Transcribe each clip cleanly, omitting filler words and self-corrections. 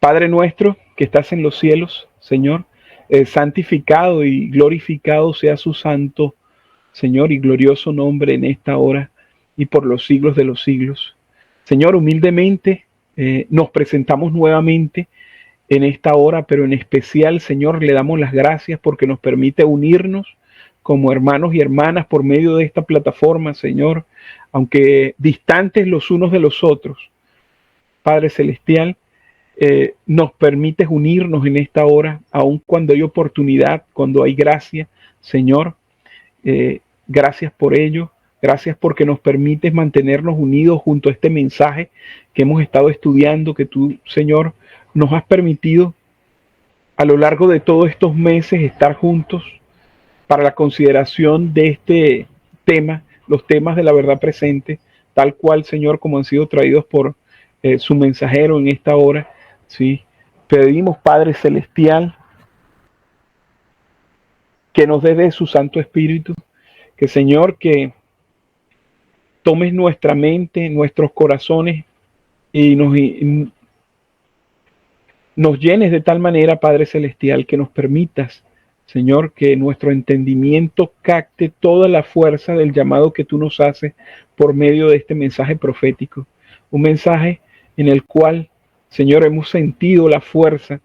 Padre nuestro que estás en los cielos, Señor, santificado y glorificado sea su santo, Señor, y glorioso nombre en esta hora y por los siglos de los siglos. Señor, humildemente nos presentamos nuevamente en esta hora, pero en especial, Señor, le damos las gracias porque nos permite unirnos como hermanos y hermanas por medio de esta plataforma, Señor, aunque distantes los unos de los otros. Padre Celestial, nos permites unirnos en esta hora, aun cuando hay oportunidad, cuando hay gracia, Señor. Gracias por ello. Gracias porque nos permites mantenernos unidos junto a este mensaje que hemos estado estudiando, que tú, Señor, nos has permitido a lo largo de todos estos meses estar juntos para la consideración de este tema, los temas de la verdad presente, tal cual, Señor, como han sido traídos por su mensajero en esta hora. Sí, pedimos, Padre Celestial, que nos dé de su Santo Espíritu, que, Señor, que tomes nuestra mente, nuestros corazones y nos llenes de tal manera, Padre Celestial, que nos permitas, Señor, que nuestro entendimiento capte toda la fuerza del llamado que tú nos haces por medio de este mensaje profético. Un mensaje en el cual, Señor, hemos sentido la fuerza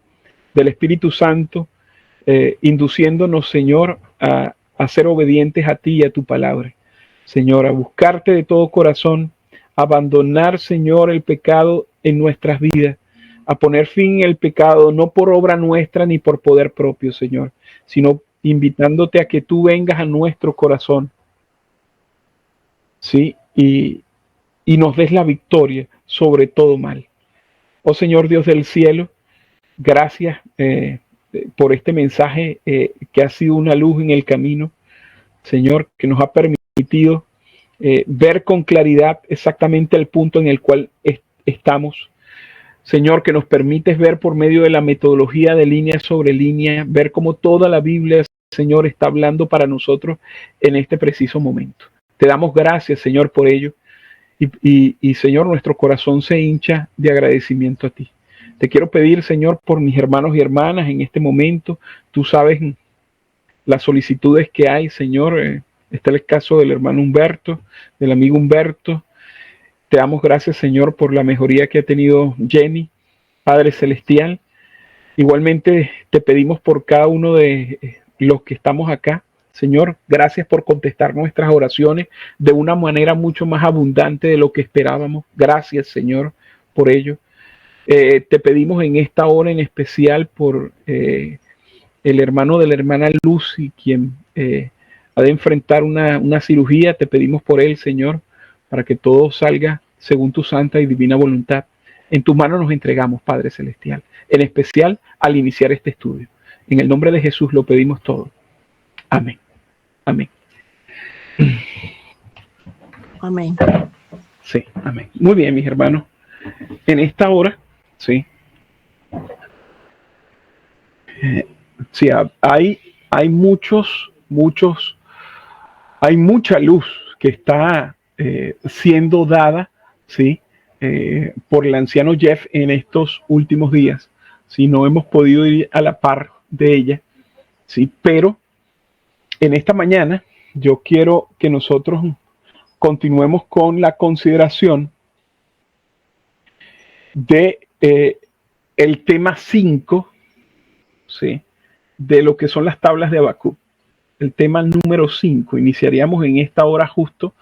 del Espíritu Santo, induciéndonos, Señor, a ser obedientes a ti y a tu palabra. Señor, a buscarte de todo corazón, a abandonar, Señor, el pecado en nuestras vidas, a poner fin al pecado, no por obra nuestra ni por poder propio, Señor, sino invitándote a que tú vengas a nuestro corazón, ¿sí? Y nos des la victoria sobre todo mal. Oh Señor Dios del cielo, gracias por este mensaje que ha sido una luz en el camino, Señor, que nos ha permitido ver con claridad exactamente el punto en el cual estamos. Señor, que nos permites ver por medio de la metodología de línea sobre línea, ver cómo toda la Biblia, Señor, está hablando para nosotros en este preciso momento. Te damos gracias, Señor, por ello. Y Señor, nuestro corazón se hincha de agradecimiento a ti. Te quiero pedir, Señor, por mis hermanos y hermanas en este momento. Tú sabes las solicitudes que hay, Señor. Está el caso del hermano Humberto, del amigo Humberto. Te damos gracias, Señor, por la mejoría que ha tenido Jenny, Padre Celestial. Igualmente te pedimos por cada uno de los que estamos acá. Señor, gracias por contestar nuestras oraciones de una manera mucho más abundante de lo que esperábamos. Gracias, Señor, por ello. Te pedimos en esta hora en especial por el hermano de la hermana Lucy, quien ha de enfrentar una cirugía. Te pedimos por él, Señor, para que todo salga según tu santa y divina voluntad. En tus manos nos entregamos, Padre Celestial, en especial al iniciar este estudio. En el nombre de Jesús lo pedimos todo. Amén. Amén. Amén. Sí, amén. Muy bien, mis hermanos. En esta hora, sí. Sí, hay hay mucha luz que está siendo dada, sí, por el anciano Jeff en estos últimos días. Sí, no hemos podido ir a la par de ella, sí, pero en esta mañana yo quiero que nosotros continuemos con la consideración de el tema 5, ¿sí?, de lo que son las tablas de Habacuc. El tema número 5. Iniciaríamos en esta hora justo,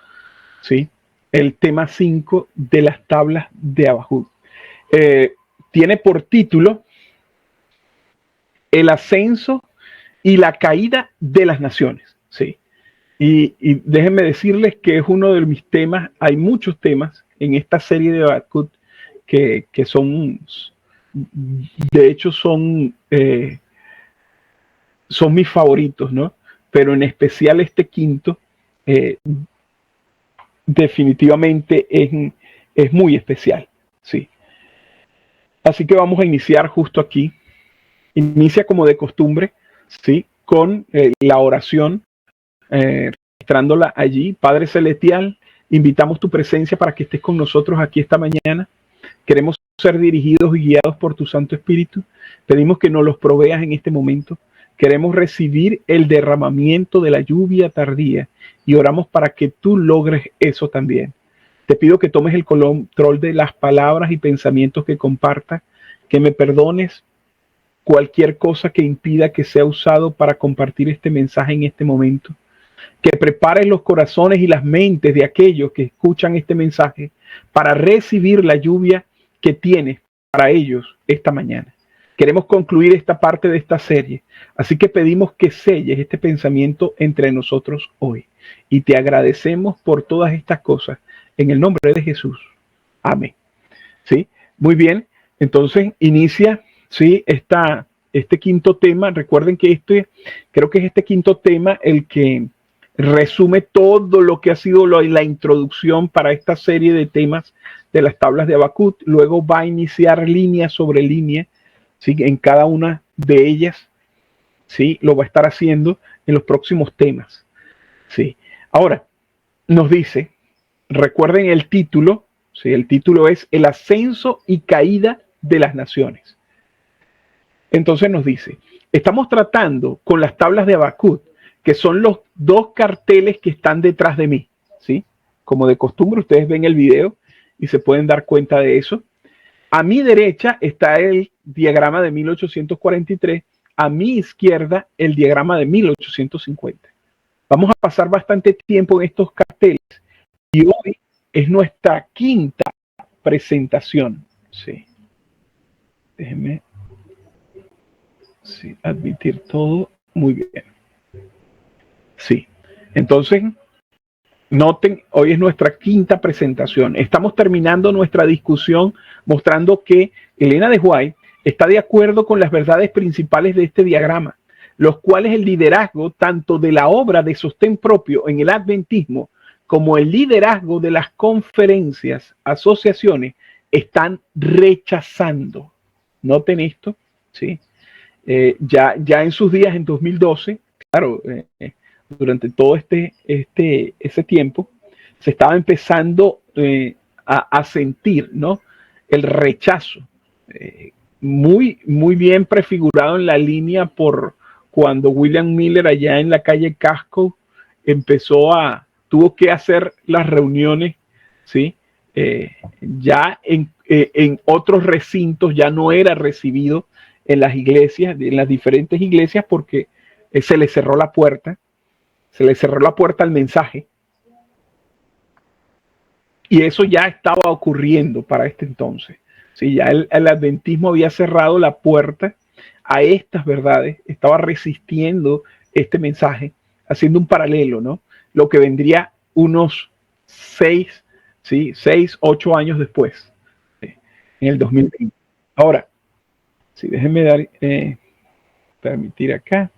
¿sí?, el tema 5 de las tablas de Habacuc. Tiene por título el ascenso y la caída de las naciones, ¿sí? Y déjenme decirles que es uno de mis temas. Hay muchos temas en esta serie de Habacuc que son, de hecho, son mis favoritos, ¿no? Pero en especial este quinto, definitivamente es muy especial, ¿sí? Así que vamos a iniciar justo aquí. Inicia como de costumbre, ¿sí?, con la oración, registrándola allí. Padre Celestial, invitamos tu presencia para que estés con nosotros aquí esta mañana. Queremos ser dirigidos y guiados por tu Santo Espíritu. Pedimos que nos los proveas en este momento. Queremos recibir el derramamiento de la lluvia tardía y oramos para que tú logres eso también. Te pido que tomes el control de las palabras y pensamientos que comparta, que me perdones cualquier cosa que impida que sea usado para compartir este mensaje en este momento. Que prepares los corazones y las mentes de aquellos que escuchan este mensaje para recibir la lluvia que tienes para ellos esta mañana. Queremos concluir esta parte de esta serie, así que pedimos que selles este pensamiento entre nosotros hoy. Y te agradecemos por todas estas cosas, en el nombre de Jesús. Amén. ¿Sí? Muy bien, entonces inicia, ¿sí? Este quinto tema. Recuerden que creo que es este quinto tema el que resume todo lo que ha sido la introducción para esta serie de temas de las tablas de Habacuc. Luego va a iniciar línea sobre línea, ¿sí? En cada una de ellas, ¿sí? Lo va a estar haciendo en los próximos temas, ¿sí? Ahora, nos dice, recuerden el título, ¿sí? El título es El ascenso y caída de las naciones. Entonces nos dice, estamos tratando con las tablas de Habacuc, que son los dos carteles que están detrás de mí, ¿sí? Como de costumbre, ustedes ven el video y se pueden dar cuenta de eso. A mi derecha está el diagrama de 1843, a mi izquierda el diagrama de 1850. Vamos a pasar bastante tiempo en estos carteles y hoy es nuestra quinta presentación. Sí. Déjenme admitir todo. Muy bien. Sí. Entonces, noten, hoy es nuestra quinta presentación. Estamos terminando nuestra discusión mostrando que Elena de White está de acuerdo con las verdades principales de este diagrama, los cuales el liderazgo tanto de la obra de sostén propio en el adventismo como el liderazgo de las conferencias, asociaciones, están rechazando. Noten esto, ¿sí? Ya en sus días, en 2012, claro, durante todo ese tiempo, se estaba empezando a sentir, ¿no? El rechazo, muy bien prefigurado en la línea por cuando William Miller allá en la calle Casco tuvo que hacer las reuniones, ¿sí? Ya en otros recintos ya no era recibido en las iglesias, en las diferentes iglesias, porque se le cerró la puerta al mensaje. Y eso ya estaba ocurriendo para este entonces. Sí, ya el adventismo había cerrado la puerta a estas verdades, estaba resistiendo este mensaje, haciendo un paralelo, ¿no? Lo que vendría unos 8 años después, ¿sí? En el 2020. Ahora, sí, déjenme permitir acá.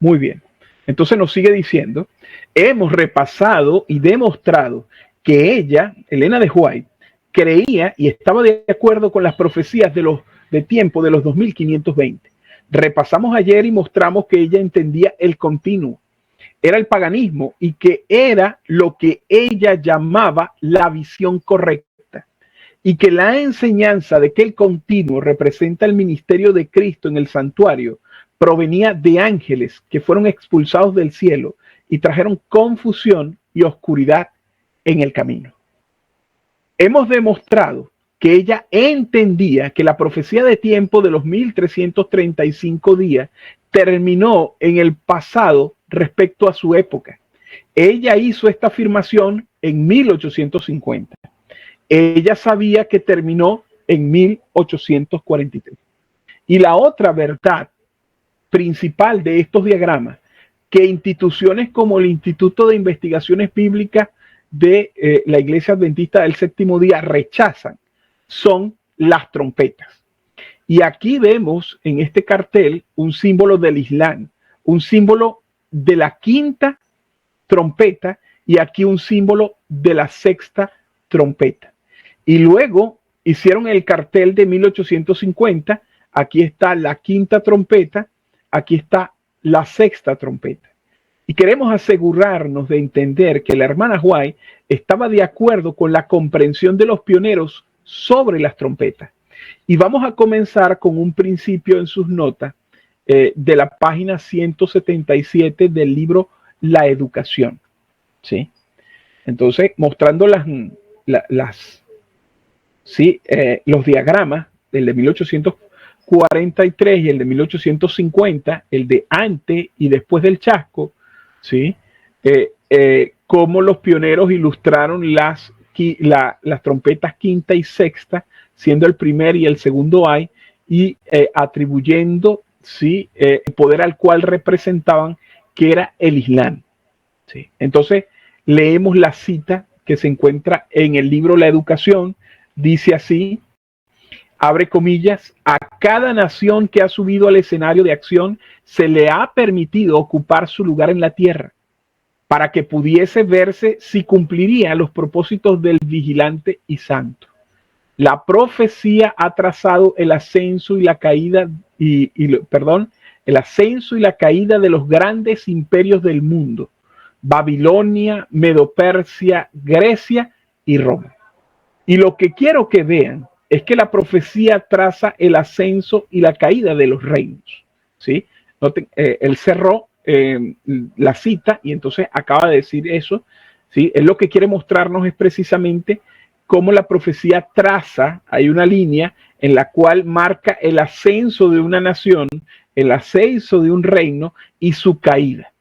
Muy bien. Entonces nos sigue diciendo, hemos repasado y demostrado que ella, Elena de White, creía y estaba de acuerdo con las profecías de tiempo de los 2520. Repasamos ayer y mostramos que ella entendía el continuo, era el paganismo y que era lo que ella llamaba la visión correcta, y que la enseñanza de que el continuo representa el ministerio de Cristo en el santuario provenía de ángeles que fueron expulsados del cielo y trajeron confusión y oscuridad en el camino. Hemos demostrado que ella entendía que la profecía de tiempo de los 1335 días terminó en el pasado respecto a su época. Ella hizo esta afirmación en 1850. Ella sabía que terminó en 1843. Y la otra verdad principal de estos diagramas, que instituciones como el Instituto de Investigaciones Bíblicas de la Iglesia Adventista del Séptimo Día rechazan, son las trompetas. Y aquí vemos en este cartel un símbolo del Islam, un símbolo de la quinta trompeta y aquí un símbolo de la sexta trompeta. Y luego hicieron el cartel de 1850, aquí está la quinta trompeta, aquí está la sexta trompeta. Y queremos asegurarnos de entender que la hermana White estaba de acuerdo con la comprensión de los pioneros sobre las trompetas. Y vamos a comenzar con un principio en sus notas de la página 177 del libro La Educación. ¿Sí? Entonces, mostrando los diagramas, el de 1843 y el de 1850, el de antes y después del chasco, ¿sí? Cómo los pioneros ilustraron las trompetas quinta y sexta, siendo el primer y el segundo ay, y atribuyendo, ¿sí?, el poder al cual representaban, que era el Islam. ¿Sí? Entonces, leemos la cita que se encuentra en el libro La Educación. Dice así, abre comillas: a cada nación que ha subido al escenario de acción se le ha permitido ocupar su lugar en la tierra para que pudiese verse si cumpliría los propósitos del vigilante y santo. La profecía ha trazado el ascenso y la caída el ascenso y la caída de los grandes imperios del mundo: Babilonia, Medo-Persia, Grecia y Roma. Y lo que quiero que vean es que la profecía traza el ascenso y la caída de los reinos. ¿Sí? Él cerró la cita y entonces acaba de decir eso. ¿Sí? Él lo que quiere mostrarnos es precisamente cómo la profecía traza, hay una línea en la cual marca el ascenso de una nación, el ascenso de un reino y su caída.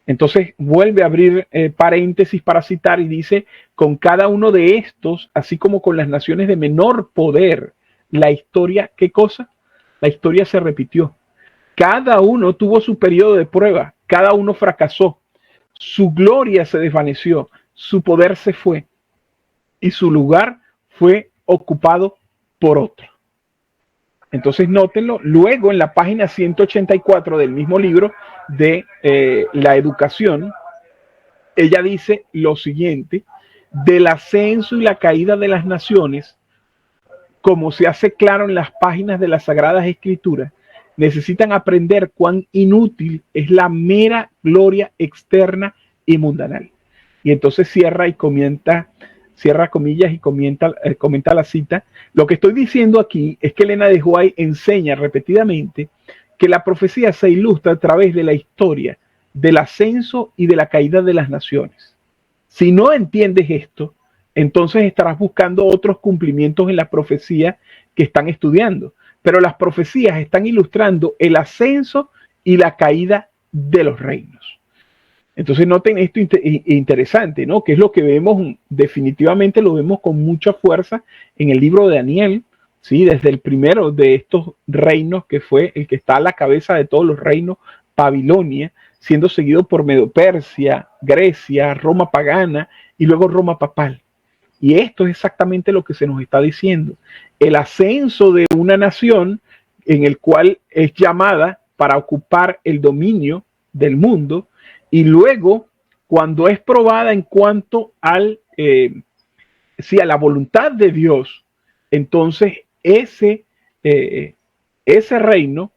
Entonces vuelve a abrir paréntesis para citar y dice: con cada uno de estos, así como con las naciones de menor poder, la historia, ¿qué cosa? La historia se repitió. Cada uno tuvo su periodo de prueba, cada uno fracasó, su gloria se desvaneció, su poder se fue y su lugar fue ocupado por otro. Entonces nótenlo. Luego en la página 184 del mismo libro de La Educación, ella dice lo siguiente: del ascenso y la caída de las naciones, como se hace claro en las páginas de las Sagradas Escrituras, necesitan aprender cuán inútil es la mera gloria externa y mundanal. Y entonces cierra comillas y comenta la cita: lo que estoy diciendo aquí es que Elena de White enseña repetidamente que la profecía se ilustra a través de la historia del ascenso y de la caída de las naciones. Si no entiendes esto, entonces estarás buscando otros cumplimientos en la profecía que están estudiando. Pero las profecías están ilustrando el ascenso y la caída de los reinos. Entonces noten esto interesante, ¿no? Que es lo que vemos, definitivamente lo vemos con mucha fuerza en el libro de Daniel, ¿sí? Desde el primero de estos reinos, que fue el que está a la cabeza de todos los reinos, Babilonia, siendo seguido por Medo-Persia, Grecia, Roma pagana y luego Roma papal. Y esto es exactamente lo que se nos está diciendo: el ascenso de una nación en el cual es llamada para ocupar el dominio del mundo, y luego, cuando es probada en cuanto a la voluntad de Dios, entonces ese reino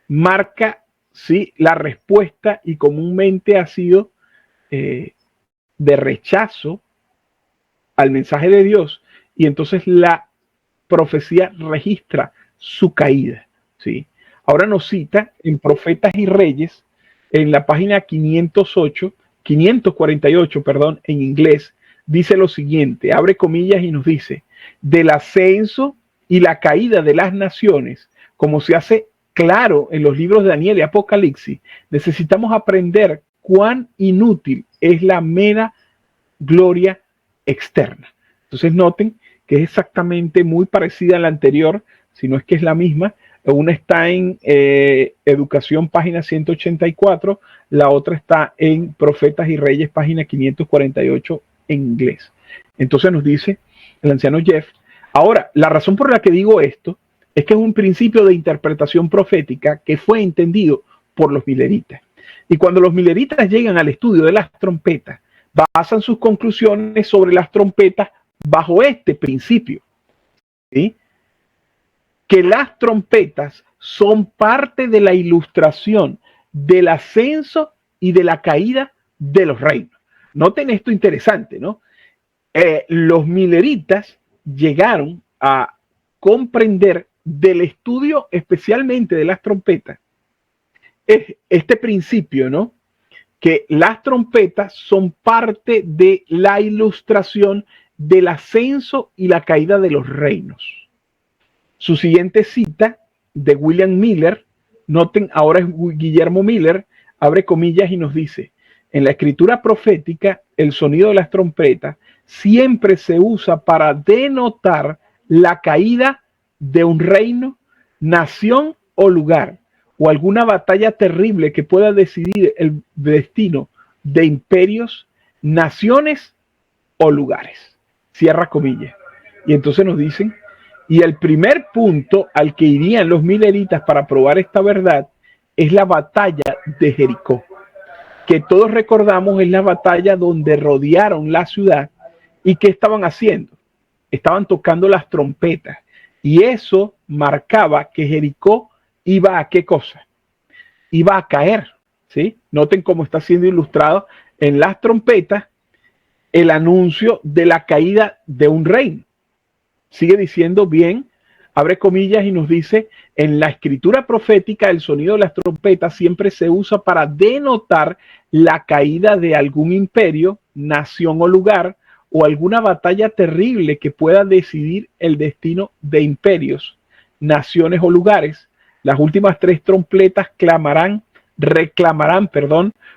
marca, ¿sí?, la respuesta, y comúnmente ha sido de rechazo al mensaje de Dios, y entonces la profecía registra su caída. ¿Sí? Ahora nos cita en Profetas y Reyes, en la página 548, en inglés, dice lo siguiente, abre comillas y nos dice: del ascenso y la caída de las naciones, como se hace claro en los libros de Daniel y Apocalipsis, necesitamos aprender cuán inútil es la mera gloria externa. Entonces noten que es exactamente muy parecida a la anterior, si no es que es la misma. Una está en Educación, página 184, la otra está en Profetas y Reyes, página 548, en inglés. Entonces nos dice el anciano Jeff: ahora, la razón por la que digo esto es que es un principio de interpretación profética que fue entendido por los mileritas. Y cuando los mileritas llegan al estudio de las trompetas, basan sus conclusiones sobre las trompetas bajo este principio, ¿sí?, que las trompetas son parte de la ilustración del ascenso y de la caída de los reinos. Noten esto interesante, ¿no? Los mileritas llegaron a comprender del estudio especialmente de las trompetas es este principio, ¿no? Que las trompetas son parte de la ilustración del ascenso y la caída de los reinos. Su siguiente cita de William Miller, noten, ahora es Guillermo Miller, abre comillas y nos dice: en la escritura profética, el sonido de las trompetas siempre se usa para denotar la caída de un reino, nación o lugar, o alguna batalla terrible que pueda decidir el destino de imperios, naciones o lugares. Cierra comillas. Y entonces nos dicen, y el primer punto al que irían los mileritas para probar esta verdad es la batalla de Jericó, que todos recordamos es la batalla donde rodearon la ciudad. ¿Y qué estaban haciendo? Estaban tocando las trompetas, y eso marcaba que Jericó iba a ¿qué cosa? Iba a caer, ¿sí? Noten cómo está siendo ilustrado en las trompetas el anuncio de la caída de un reino. Sigue diciendo bien, abre comillas y nos dice: en la escritura profética el sonido de las trompetas siempre se usa para denotar la caída de algún imperio, nación o lugar, o alguna batalla terrible que pueda decidir el destino de imperios, naciones o lugares. Las últimas tres trompetas reclamarán,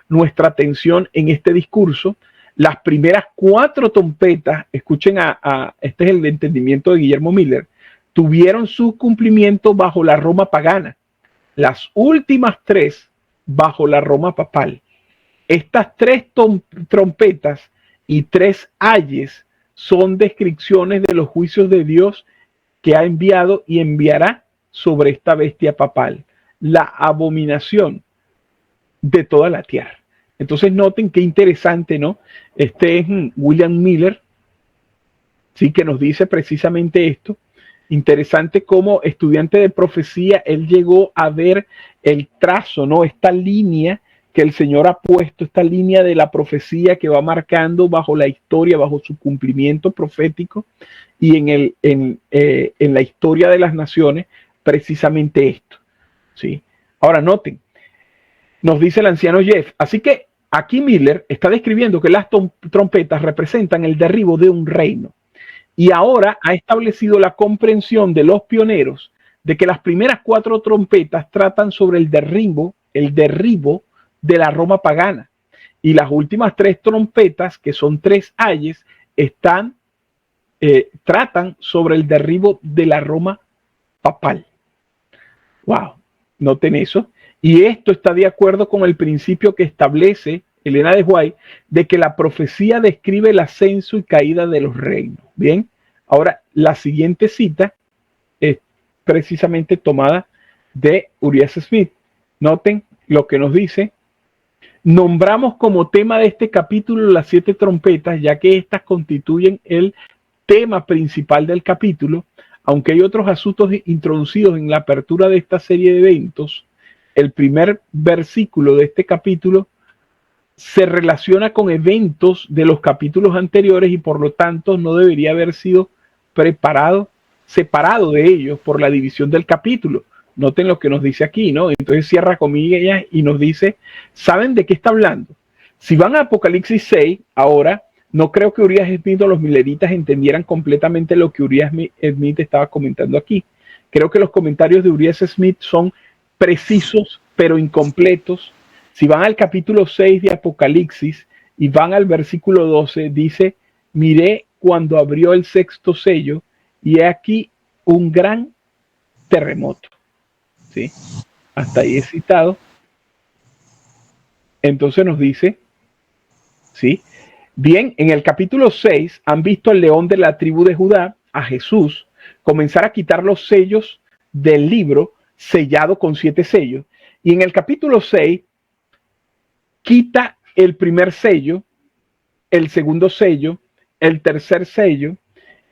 nuestra atención en este discurso. Las primeras cuatro trompetas, escuchen este es el entendimiento de Guillermo Miller, tuvieron su cumplimiento bajo la Roma pagana. Las últimas tres bajo la Roma papal. Estas tres trompetas y tres ayes son descripciones de los juicios de Dios que ha enviado y enviará sobre esta bestia papal, la abominación de toda la tierra. Entonces noten qué interesante, ¿no? Este es William Miller, sí, que nos dice precisamente esto. Interesante cómo estudiante de profecía, él llegó a ver el trazo, ¿no? Esta línea que el Señor ha puesto, esta línea de la profecía que va marcando bajo la historia, bajo su cumplimiento profético y en la historia de las naciones, precisamente esto, ¿sí? Ahora noten, nos dice el anciano Jeff, así que aquí Miller está describiendo que las trompetas representan el derribo de un reino. Y ahora ha establecido la comprensión de los pioneros de que las primeras cuatro trompetas tratan sobre el derribo de la Roma pagana. Y las últimas tres trompetas, que son tres ayes, tratan sobre el derribo de la Roma papal. Wow, noten eso. Y esto está de acuerdo con el principio que establece Elena de White de que la profecía describe el ascenso y caída de los reinos. Bien, ahora la siguiente cita es precisamente tomada de Urias Smith. Noten lo que nos dice: nombramos como tema de este capítulo las 7 trompetas, ya que estas constituyen el tema principal del capítulo. Aunque hay otros asuntos introducidos en la apertura de esta serie de eventos, el primer versículo de este capítulo se relaciona con eventos de los capítulos anteriores y por lo tanto no debería haber sido separado de ellos por la división del capítulo. Noten lo que nos dice aquí, ¿no? Entonces cierra comillas y nos dice: ¿saben de qué está hablando? Si van a Apocalipsis 6, ahora, no creo que Urias Smith o los mileritas entendieran completamente lo que Urias Smith estaba comentando aquí. Creo que los comentarios de Urias Smith son precisos, pero incompletos. Si van al capítulo 6 de Apocalipsis y van al versículo 12, dice: miré cuando abrió el sexto sello y he aquí un gran terremoto. ¿Sí? Hasta ahí es citado. Entonces nos dice, ¿sí? Bien, en el capítulo 6 han visto al león de la tribu de Judá, a Jesús, comenzar a quitar los sellos del libro sellado con 7 sellos. Y en el capítulo 6 quita el primer sello, el segundo sello, el tercer sello,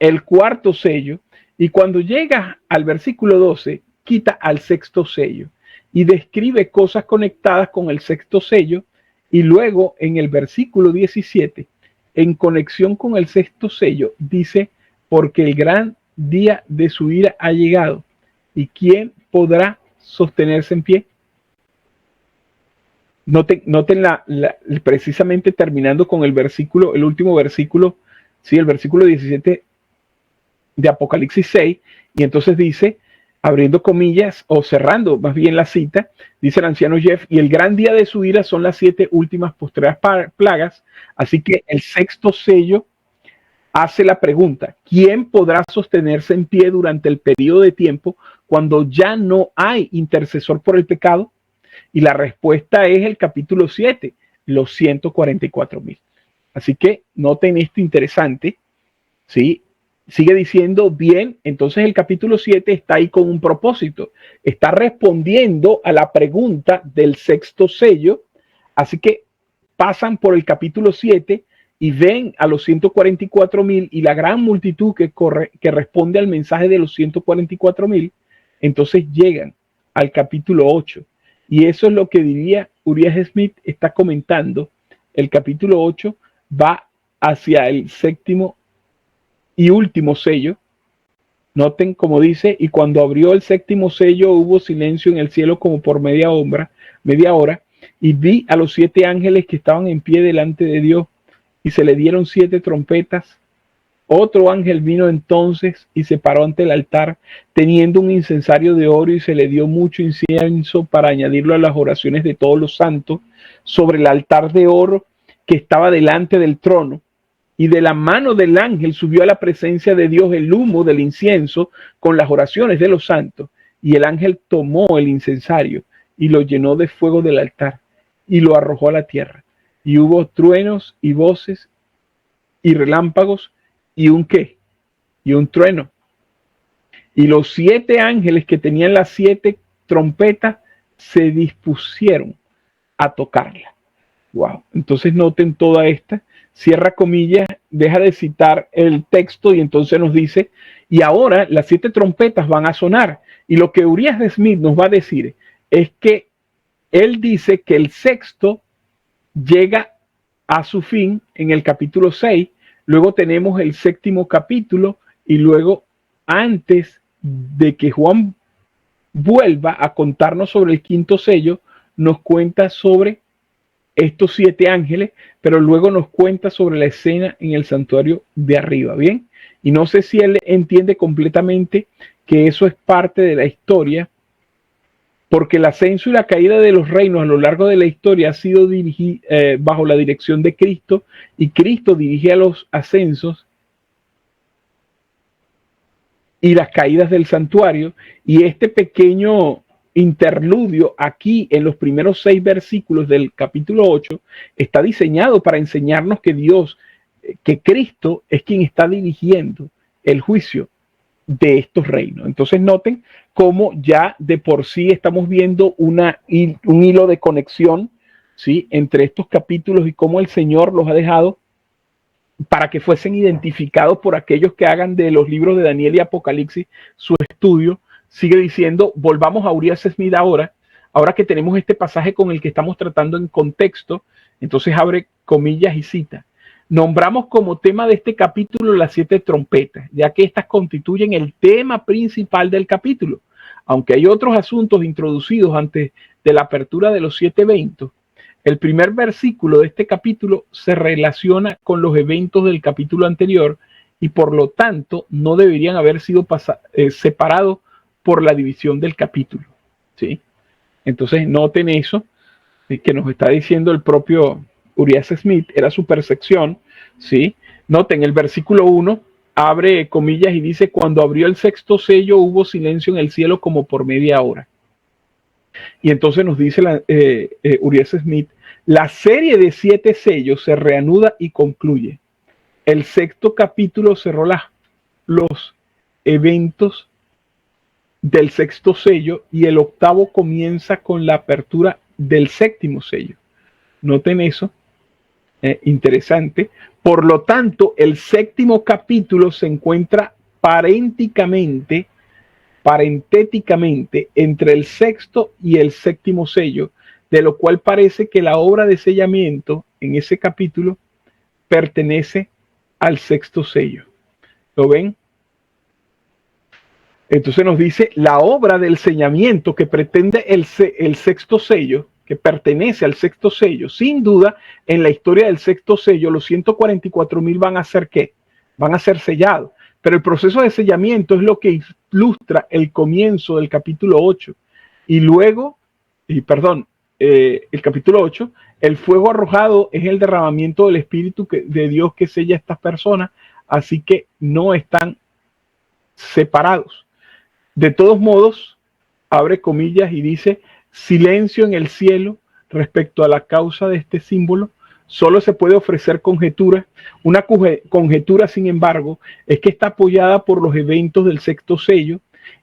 el cuarto sello, y cuando llega al versículo 12, quita al sexto sello y describe cosas conectadas con el sexto sello, y luego en el versículo 17, en conexión con el sexto sello, dice: porque el gran día de su ira ha llegado. ¿Y quién podrá sostenerse en pie? Noten precisamente terminando con el versículo, el último versículo, sí, el versículo 17 de Apocalipsis 6, y entonces dice, abriendo comillas o cerrando más bien la cita, dice el anciano Jeff, y el gran día de su ira son las 7 últimas postreras plagas, así que el sexto sello hace la pregunta, ¿quién podrá sostenerse en pie durante el periodo de tiempo cuando ya no hay intercesor por el pecado? Y la respuesta es el capítulo 7, los 144,000. Así que noten esto interesante, ¿sí? Sigue diciendo, bien, entonces el capítulo 7 está ahí con un propósito. Está respondiendo a la pregunta del sexto sello. Así que pasan por el capítulo 7 y ven a los 144,000 y la gran multitud que responde al mensaje de los 144,000. Entonces llegan al capítulo 8. Y eso es lo que diría Urias Smith, está comentando. El capítulo 8 va hacia el séptimo y último sello. Noten como dice, y cuando abrió el séptimo sello hubo silencio en el cielo como por media hora, y vi a los 7 ángeles que estaban en pie delante de Dios, y se le dieron 7 trompetas. Otro ángel vino entonces y se paró ante el altar, teniendo un incensario de oro, y se le dio mucho incienso para añadirlo a las oraciones de todos los santos sobre el altar de oro que estaba delante del trono. Y de la mano del ángel subió a la presencia de Dios el humo del incienso con las oraciones de los santos. Y el ángel tomó el incensario y lo llenó de fuego del altar y lo arrojó a la tierra. Y hubo truenos y voces y relámpagos y un qué, y un trueno. Y los 7 ángeles que tenían las 7 trompetas se dispusieron a tocarla. Wow. Entonces noten toda esta, cierra comillas, deja de citar el texto y entonces nos dice, y ahora las 7 trompetas van a sonar. Y lo que Urias Smith nos va a decir es que él dice que el sexto llega a su fin en el capítulo 6, luego tenemos el séptimo capítulo y luego antes de que Juan vuelva a contarnos sobre el quinto sello, nos cuenta sobre estos 7 ángeles, pero luego nos cuenta sobre la escena en el santuario de arriba, ¿bien? Y no sé si él entiende completamente que eso es parte de la historia, porque el ascenso y la caída de los reinos a lo largo de la historia ha sido bajo la dirección de Cristo, y Cristo dirige a los ascensos y las caídas del santuario, y este pequeño interludio aquí en los primeros 6 versículos del capítulo 8 está diseñado para enseñarnos que Dios, que Cristo es quien está dirigiendo el juicio de estos reinos. Entonces noten cómo ya de por sí estamos viendo un hilo de conexión, ¿sí?, entre estos capítulos y cómo el Señor los ha dejado para que fuesen identificados por aquellos que hagan de los libros de Daniel y Apocalipsis su estudio. Sigue diciendo, volvamos a Urias Smith ahora que tenemos este pasaje con el que estamos tratando en contexto. Entonces abre comillas y cita. Nombramos como tema de este capítulo las 7 trompetas, ya que estas constituyen el tema principal del capítulo. Aunque hay otros asuntos introducidos antes de la apertura de los 7 eventos, el primer versículo de este capítulo se relaciona con los eventos del capítulo anterior y por lo tanto no deberían haber sido separados por la división del capítulo, ¿sí? Entonces noten eso que nos está diciendo el propio Urias Smith, era su percepción, ¿sí? Noten el versículo 1, abre comillas y dice, cuando abrió el sexto sello hubo silencio en el cielo como por media hora. Y entonces nos dice Urias Smith, la serie de 7 sellos se reanuda y concluye. El sexto capítulo cerró los eventos del sexto sello y el octavo comienza con la apertura del séptimo sello. Noten eso, interesante. Por lo tanto, el séptimo capítulo se encuentra parentéticamente entre el sexto y el séptimo sello, de lo cual parece que la obra de sellamiento en ese capítulo pertenece al sexto sello. ¿Lo ven? Entonces nos dice la obra del sellamiento que pretende el sexto sello, que pertenece al sexto sello. Sin duda, en la historia del sexto sello, los 144,000 van a ser ¿qué? Van a ser sellados. Pero el proceso de sellamiento es lo que ilustra el comienzo del capítulo 8. Y luego, el capítulo 8, el fuego arrojado es el derramamiento del Espíritu de Dios que sella a estas personas, así que no están separados. De todos modos, abre comillas y dice, silencio en el cielo respecto a la causa de este símbolo. Solo se puede ofrecer conjetura. Una conjetura, sin embargo, es que está apoyada por los eventos del sexto sello.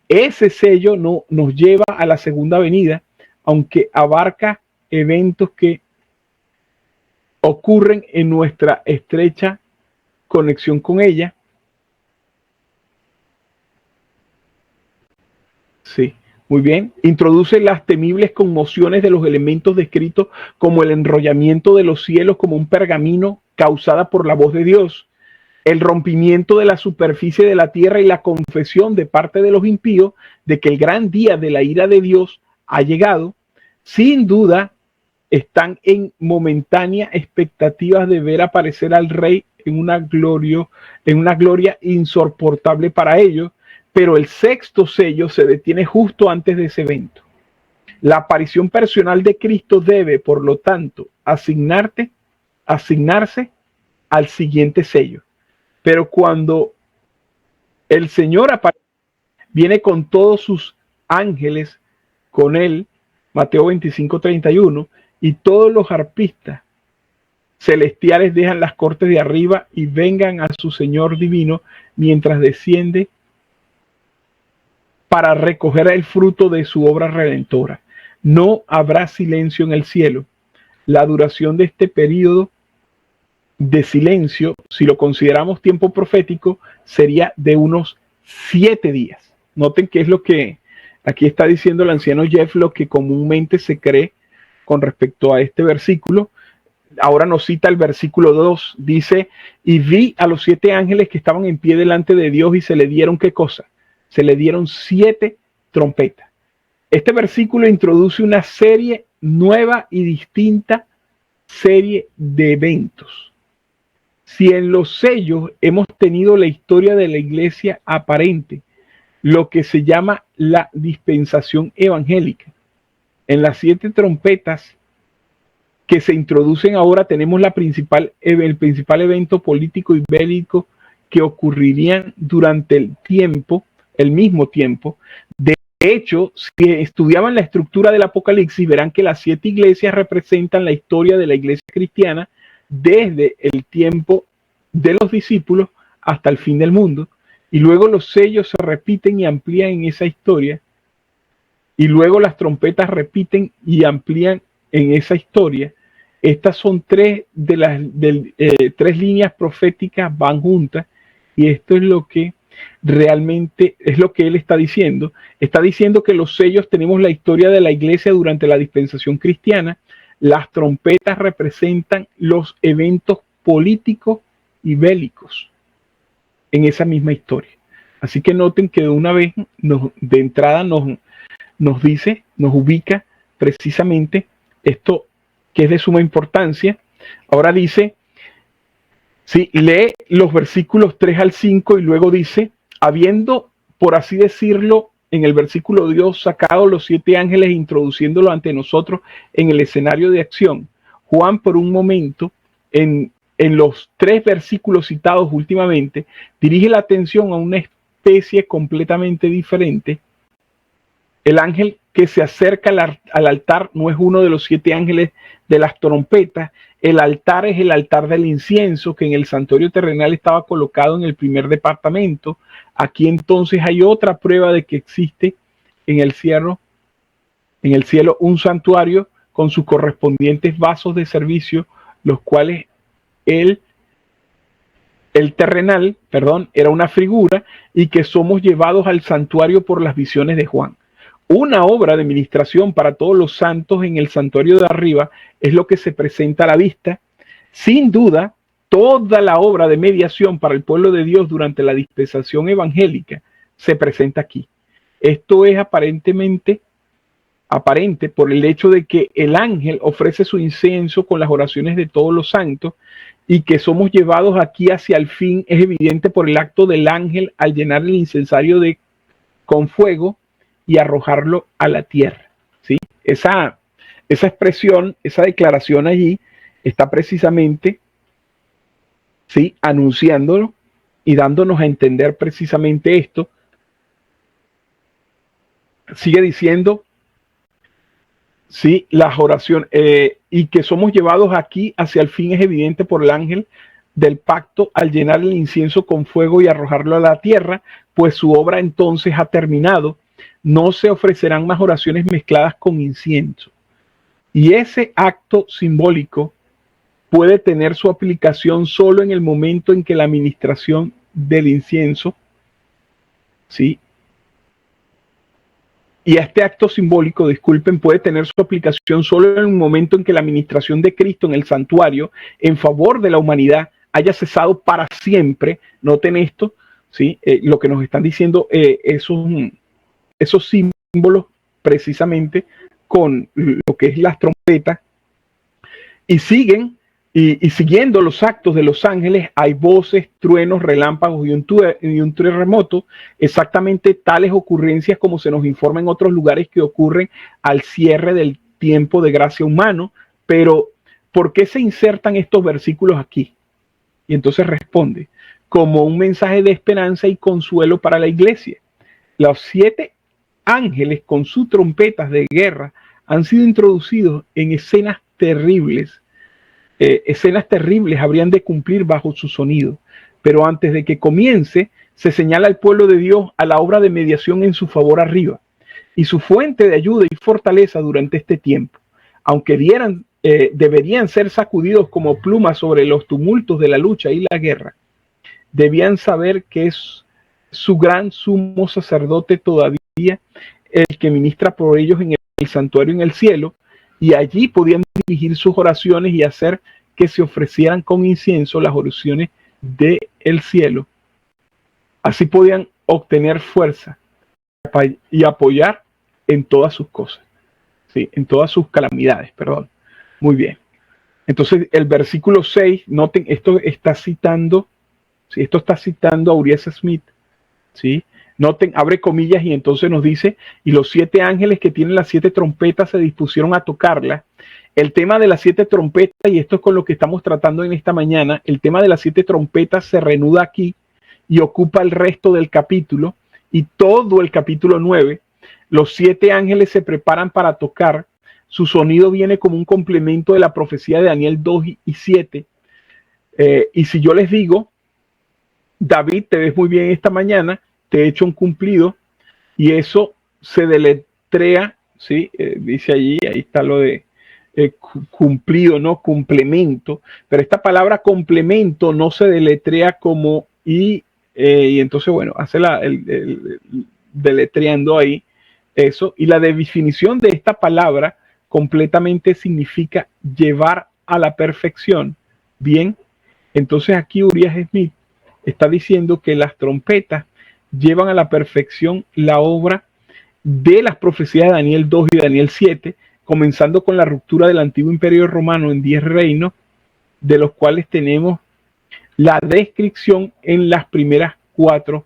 Ese sello no nos lleva a la segunda venida, aunque abarca eventos que ocurren en nuestra estrecha conexión con ella. Sí, muy bien. Introduce las temibles conmociones de los elementos descritos como el enrollamiento de los cielos como un pergamino causada por la voz de Dios, el rompimiento de la superficie de la tierra y la confesión de parte de los impíos de que el gran día de la ira de Dios ha llegado. Sin duda, están en momentánea expectativa de ver aparecer al Rey en una gloria insoportable para ellos, pero el sexto sello se detiene justo antes de ese evento. La aparición personal de Cristo debe, por lo tanto, asignarse al siguiente sello. Pero cuando el Señor aparece, viene con todos sus ángeles con él, Mateo 25:31, y todos los arpistas celestiales dejan las cortes de arriba y vengan a su Señor divino mientras desciende para recoger el fruto de su obra redentora. No habrá silencio en el cielo. La duración de este periodo de silencio, si lo consideramos tiempo profético, sería de unos 7 días. Noten que es lo que aquí está diciendo el anciano Jeff, lo que comúnmente se cree con respecto a este versículo. Ahora nos cita el versículo 2, dice, y vi a los 7 ángeles que estaban en pie delante de Dios y se le dieron ¿qué cosa? Se le dieron 7 trompetas. Este versículo introduce una serie nueva y distinta serie de eventos. Si en los sellos hemos tenido la historia de la iglesia aparente, lo que se llama la dispensación evangélica, en las 7 trompetas que se introducen ahora tenemos el principal evento político y bélico que ocurrirían durante el mismo tiempo. De hecho, si estudiaban la estructura del Apocalipsis, verán que las 7 iglesias representan la historia de la iglesia cristiana desde el tiempo de los discípulos hasta el fin del mundo, y luego los sellos se repiten y amplían en esa historia, y luego las trompetas repiten y amplían en esa historia. Estas son 3 de las 3 líneas proféticas van juntas, y esto es lo que realmente es lo que él está diciendo. Está diciendo que los sellos tenemos la historia de la iglesia durante la dispensación cristiana. Las trompetas representan los eventos políticos y bélicos en esa misma historia. Así que noten que de una vez de entrada nos dice, nos ubica precisamente esto que es de suma importancia. Ahora dice, sí, lee los versículos 3 al 5 y luego dice, habiendo, por así decirlo, en el versículo Dios sacado los 7 ángeles, introduciéndolo ante nosotros en el escenario de acción. Juan, por un momento, en los 3 versículos citados últimamente, dirige la atención a una especie completamente diferente. El ángel que se acerca al altar no es uno de los 7 ángeles de las trompetas. El altar es el altar del incienso que en el santuario terrenal estaba colocado en el primer departamento. Aquí entonces hay otra prueba de que existe en el cielo un santuario con sus correspondientes vasos de servicio, los cuales el terrenal, era una figura, y que somos llevados al santuario por las visiones de Juan. Una obra de ministración para todos los santos en el santuario de arriba es lo que se presenta a la vista. Sin duda, toda la obra de mediación para el pueblo de Dios durante la dispensación evangélica se presenta aquí. Esto es aparente por el hecho de que el ángel ofrece su incienso con las oraciones de todos los santos, y que somos llevados aquí hacia el fin es evidente por el acto del ángel al llenar el incensario con fuego y arrojarlo a la tierra, ¿sí? Esa expresión, esa declaración allí está precisamente, ¿sí?, anunciándolo y dándonos a entender precisamente esto. Sigue diciendo, sí, las oraciones, y que somos llevados aquí hacia el fin es evidente por el ángel del pacto al llenar el incienso con fuego y arrojarlo a la tierra, pues su obra entonces ha terminado. No se ofrecerán más oraciones mezcladas con incienso. Y ese acto simbólico puede tener su aplicación solo en el momento en que la administración del incienso, ¿sí?, y este acto simbólico, disculpen, puede tener su aplicación solo en el momento en que la administración de Cristo en el santuario en favor de la humanidad haya cesado para siempre. Noten esto, ¿sí? Lo que nos están diciendo esos símbolos precisamente con lo que es las trompetas, y siguen. Y siguiendo los actos de los ángeles, hay voces, truenos, relámpagos y un terremoto, exactamente tales ocurrencias como se nos informa en otros lugares que ocurren al cierre del tiempo de gracia humano. Pero, ¿por qué se insertan estos versículos aquí? Y entonces responde, como un mensaje de esperanza y consuelo para la iglesia. Los 7 ángeles con sus trompetas de guerra han sido introducidos en escenas terribles. Escenas terribles habrían de cumplir bajo su sonido, pero antes de que comience se señala al pueblo de Dios a la obra de mediación en su favor arriba y su fuente de ayuda y fortaleza durante este tiempo, aunque deberían ser sacudidos como plumas sobre los tumultos de la lucha y la guerra. Debían saber que es su gran sumo sacerdote todavía el que ministra por ellos en el santuario en el cielo, y allí podían dirigir sus oraciones y hacer que se ofrecieran con incienso las oraciones del cielo. Así podían obtener fuerza y apoyar en todas sus cosas, ¿sí?, en todas sus calamidades, perdón. Muy bien. Entonces el versículo 6, noten, esto está citando, ¿sí?, esto está citando a Uriah Smith, ¿sí? Noten, abre comillas, y entonces nos dice, y los 7 ángeles que tienen las 7 trompetas se dispusieron a tocarlas. El tema de las 7 trompetas, y esto es con lo que estamos tratando en esta mañana, el tema de las 7 trompetas se reanuda aquí y ocupa el resto del capítulo y todo el capítulo 9. Los 7 ángeles se preparan para tocar. Su sonido viene como un complemento de la profecía de Daniel 2 y 7. Y si yo les digo, David, te ves muy bien esta mañana, te he hecho un cumplido, y eso se deletrea, ¿sí? Dice allí, ahí está lo de cumplido, ¿no? Complemento, pero esta palabra complemento no se deletrea como y entonces, bueno, hace el deletreando ahí eso, y la definición de esta palabra completamente significa llevar a la perfección. Bien, entonces aquí Uriah Smith está diciendo que las trompetas llevan a la perfección la obra de las profecías de Daniel 2 y Daniel 7, comenzando con la ruptura del antiguo imperio romano en 10 reinos, de los cuales tenemos la descripción en las primeras 4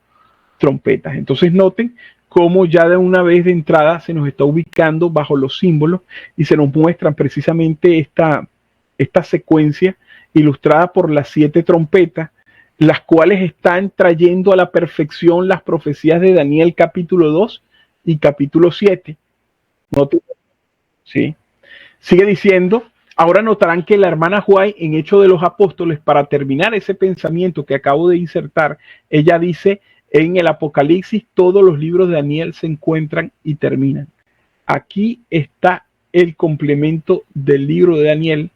trompetas. Entonces noten cómo ya de una vez de entrada se nos está ubicando bajo los símbolos y se nos muestran precisamente esta secuencia ilustrada por las 7 trompetas, las cuales están trayendo a la perfección las profecías de Daniel capítulo 2 y capítulo 7. ¿Sí? Sigue diciendo, ahora notarán que la hermana White en Hechos de los Apóstoles, para terminar ese pensamiento que acabo de insertar, ella dice, en el Apocalipsis todos los libros de Daniel se encuentran y terminan. Aquí está el complemento del libro de Daniel.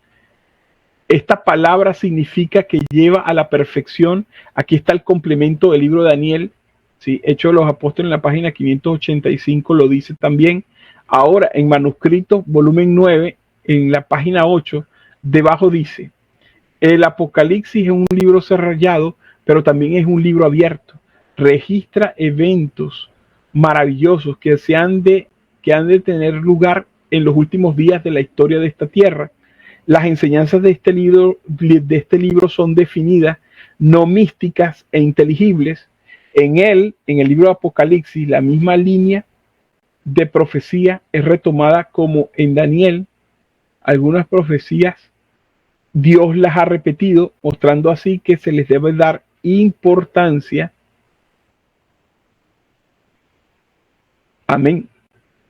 Esta palabra significa que lleva a la perfección. Aquí está el complemento del libro de Daniel, ¿sí? Hechos de los Apóstoles en la página 585 lo dice también. Ahora en manuscrito, volumen 9, en la página 8, debajo dice, el Apocalipsis es un libro cerrado, pero también es un libro abierto. Registra eventos maravillosos que han de tener lugar en los últimos días de la historia de esta tierra. Las enseñanzas de este libro son definidas, no místicas e inteligibles. En él, en el libro de Apocalipsis, la misma línea de profecía es retomada como en Daniel. Algunas profecías Dios las ha repetido, mostrando así que se les debe dar importancia. Amén.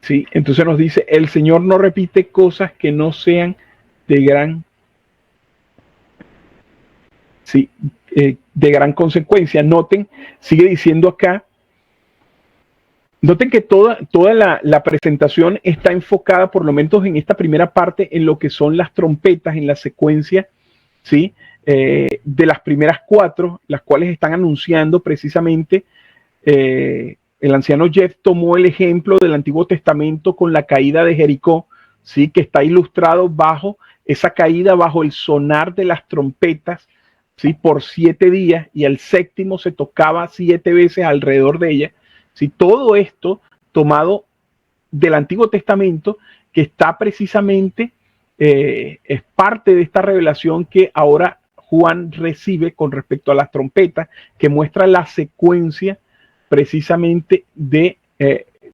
Sí, entonces nos dice, el Señor no repite cosas que no sean de gran, sí, de gran consecuencia. Noten, sigue diciendo acá, noten que toda la presentación está enfocada, por lo menos en esta primera parte, en lo que son las trompetas, en la secuencia, ¿sí? De las primeras 4, las cuales están anunciando precisamente, el anciano Jeff tomó el ejemplo del Antiguo Testamento con la caída de Jericó, ¿sí? Que está ilustrado bajo esa caída, bajo el sonar de las trompetas, ¿sí? Por 7 días, y el séptimo se tocaba 7 veces alrededor de ella. ¿Sí? Todo esto tomado del Antiguo Testamento, que está precisamente, es parte de esta revelación que ahora Juan recibe con respecto a las trompetas, que muestra la secuencia precisamente de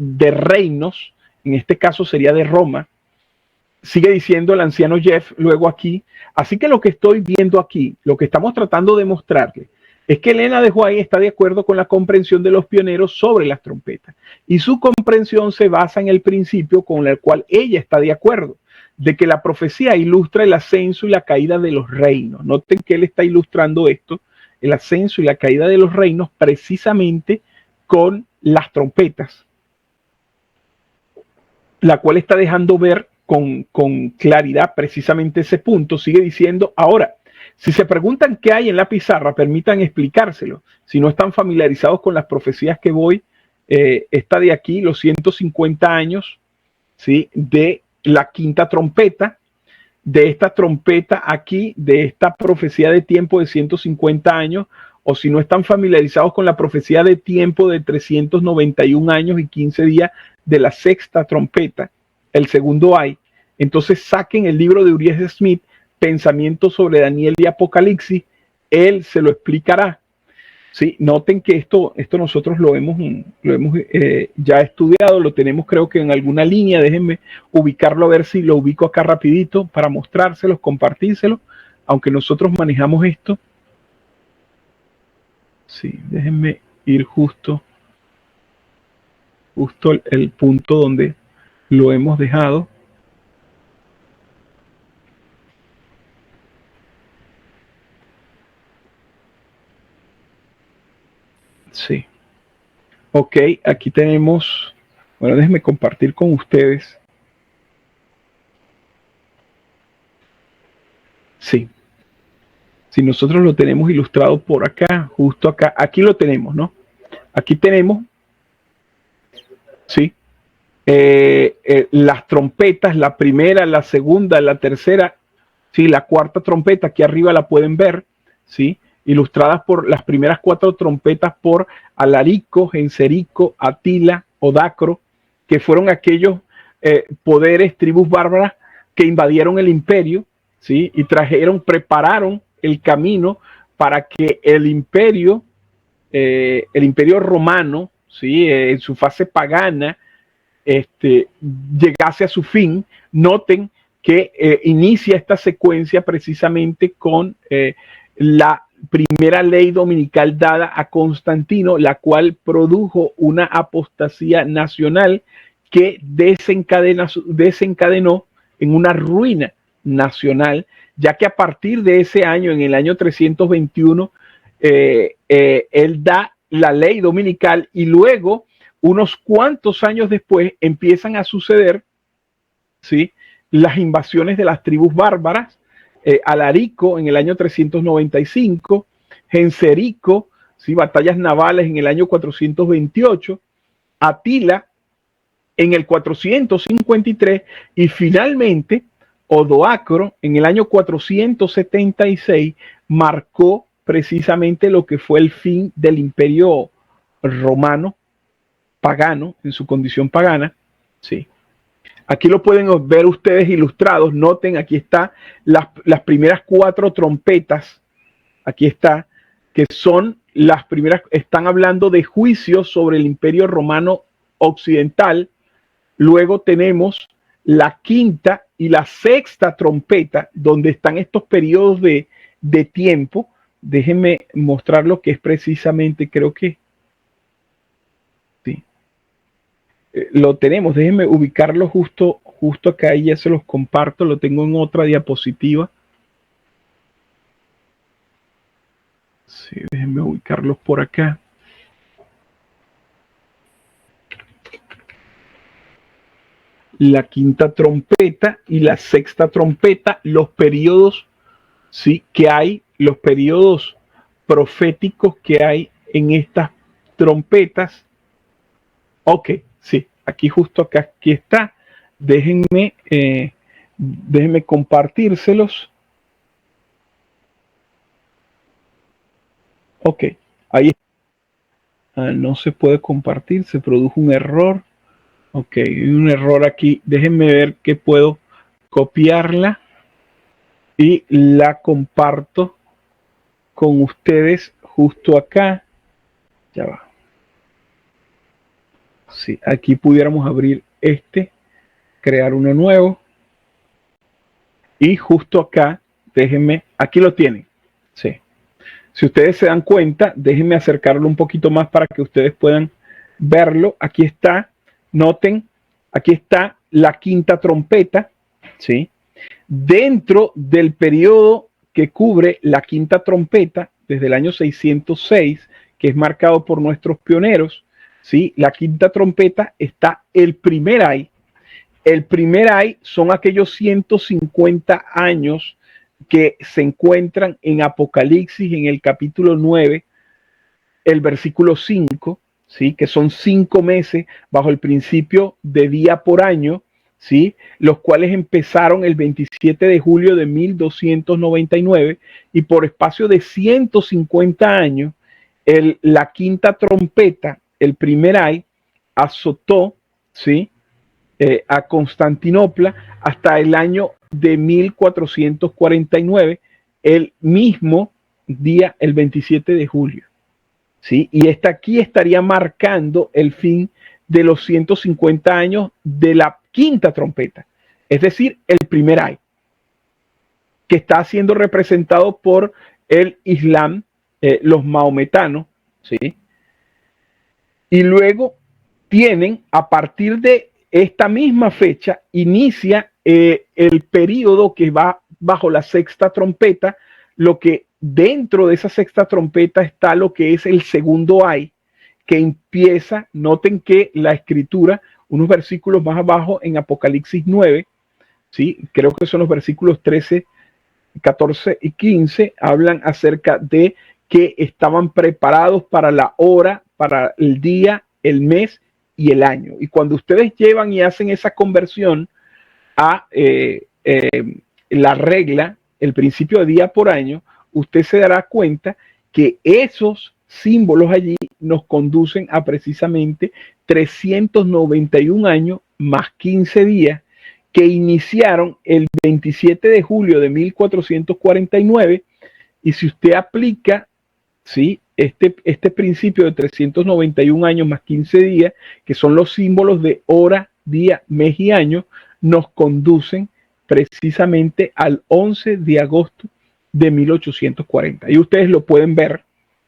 reinos, en este caso sería de Roma. Sigue diciendo el anciano Jeff luego aquí, así que lo que estoy viendo aquí, lo que estamos tratando de mostrarle, es que Elena de White está de acuerdo con la comprensión de los pioneros sobre las trompetas, y su comprensión se basa en el principio con el cual ella está de acuerdo, de que la profecía ilustra el ascenso y la caída de los reinos. Noten que él está ilustrando esto, el ascenso y la caída de los reinos, precisamente con las trompetas, la cual está dejando ver con claridad precisamente ese punto. Sigue diciendo, ahora, si se preguntan qué hay en la pizarra, permitan explicárselo. Si no están familiarizados con las profecías que voy, esta de aquí, los 150 años, ¿sí? De la quinta trompeta, de esta trompeta aquí, de esta profecía de tiempo de 150 años, o si no están familiarizados con la profecía de tiempo de 391 años y 15 días de la sexta trompeta, el segundo ay, entonces saquen el libro de Urias Smith, Pensamientos sobre Daniel y Apocalipsis, él se lo explicará. Sí, noten que esto nosotros lo hemos ya estudiado, lo tenemos creo que en alguna línea. Déjenme ubicarlo, a ver si lo ubico acá rapidito para mostrárselos, compartírselos, aunque nosotros manejamos esto. Sí, déjenme ir justo el punto donde lo hemos dejado. Sí. Ok, aquí tenemos, bueno, déjenme compartir con ustedes. Sí. Si nosotros lo tenemos ilustrado por acá, justo acá, aquí lo tenemos, ¿no? Aquí tenemos, sí, las trompetas, la primera, la segunda, la tercera, sí, la cuarta trompeta, aquí arriba la pueden ver, sí, ilustradas por las primeras 4 trompetas por Alarico, Genserico, Atila, Odacro, que fueron aquellos poderes, tribus bárbaras que invadieron el imperio, sí, y prepararon el camino para que el imperio romano, sí, en su fase pagana, llegase a su fin. Noten que inicia esta secuencia precisamente con la primera ley dominical dada a Constantino, la cual produjo una apostasía nacional que desencadenó en una ruina nacional, ya que a partir de ese año, en el año 321, él da la ley dominical, y luego, unos cuantos años después, empiezan a suceder, ¿sí?, las invasiones de las tribus bárbaras. Alarico en el año 395, Genserico, ¿sí?, batallas navales en el año 428, Atila en el 453, y finalmente Odoacro en el año 476 marcó precisamente lo que fue el fin del imperio romano, pagano, en su condición pagana, ¿sí? Aquí lo pueden ver ustedes ilustrados. Noten, aquí está las primeras 4 trompetas. Aquí está, que son las primeras, están hablando de juicios sobre el Imperio Romano Occidental. Luego tenemos la 5ª y la 6ª trompeta, donde están estos periodos de tiempo. Déjenme mostrar lo que es precisamente, creo que sí. Lo tenemos, déjenme ubicarlo justo acá y ya se los comparto, lo tengo en otra diapositiva. Sí, déjenme ubicarlos por acá. La 5ª trompeta y la 6ª trompeta, los periodos, sí, que hay, los periodos proféticos que hay en estas trompetas. Ok, sí, aquí justo acá, aquí está. Déjenme compartírselos. Ok, ahí no se puede compartir, se produjo un error. Ok, un error aquí. Déjenme ver que puedo copiarla y la comparto con ustedes justo acá. Ya va. Sí, aquí pudiéramos abrir crear uno nuevo. Y justo acá, déjenme, aquí lo tienen. Sí. Si ustedes se dan cuenta, déjenme acercarlo un poquito más para que ustedes puedan verlo. Aquí está, noten, aquí está la 5ª trompeta, ¿sí? Dentro del periodo que cubre la 5ª trompeta, desde el año 606, que es marcado por nuestros pioneros, ¿sí? La 5ª trompeta está el primer ay. El primer ay son aquellos 150 años que se encuentran en Apocalipsis, en el capítulo 9, el versículo 5, ¿sí? Que son 5 meses bajo el principio de día por año, ¿sí? Los cuales empezaron el 27 de julio de 1299 y por espacio de 150 años, la 5ª trompeta, el primer ay, azotó, ¿sí? A Constantinopla hasta el año de 1449, el mismo día, el 27 de julio. ¿Sí? Y aquí estaría marcando el fin de los 150 años de la 5ª trompeta, es decir, el primer ay, que está siendo representado por el Islam, los maometanos, ¿sí? Y luego tienen, a partir de esta misma fecha, inicia el periodo que va bajo la 6ª trompeta, lo que dentro de esa 6ª trompeta está lo que es el segundo ay, que empieza, noten que la escritura, unos versículos más abajo en Apocalipsis 9, ¿sí? Creo que son los versículos 13, 14 y 15, hablan acerca de que estaban preparados para la hora, para el día, el mes y el año. Y cuando ustedes llevan y hacen esa conversión a la regla, el principio de día por año, usted se dará cuenta que esos símbolos allí nos conducen a precisamente 391 años más 15 días que iniciaron el 27 de julio de 1449, y si usted aplica, ¿sí? Este principio de 391 años más 15 días, que son los símbolos de hora, día, mes y año, nos conducen precisamente al 11 de agosto de 1840. Y ustedes lo pueden ver,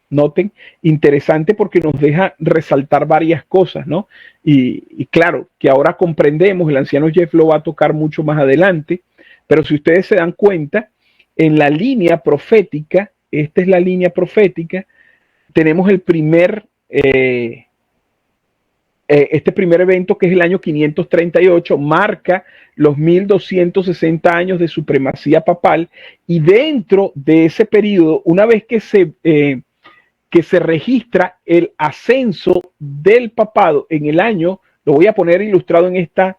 noten, interesante porque nos deja resaltar varias cosas, ¿no? Y claro, que ahora comprendemos, el anciano Jeff lo va a tocar mucho más adelante, pero si ustedes se dan cuenta, en la línea profética, esta es la línea profética, tenemos el este primer evento, que es el año 538, marca los 1260 años de supremacía papal, y dentro de ese periodo, una vez que se registra el ascenso del papado en el año, lo voy a poner ilustrado en esta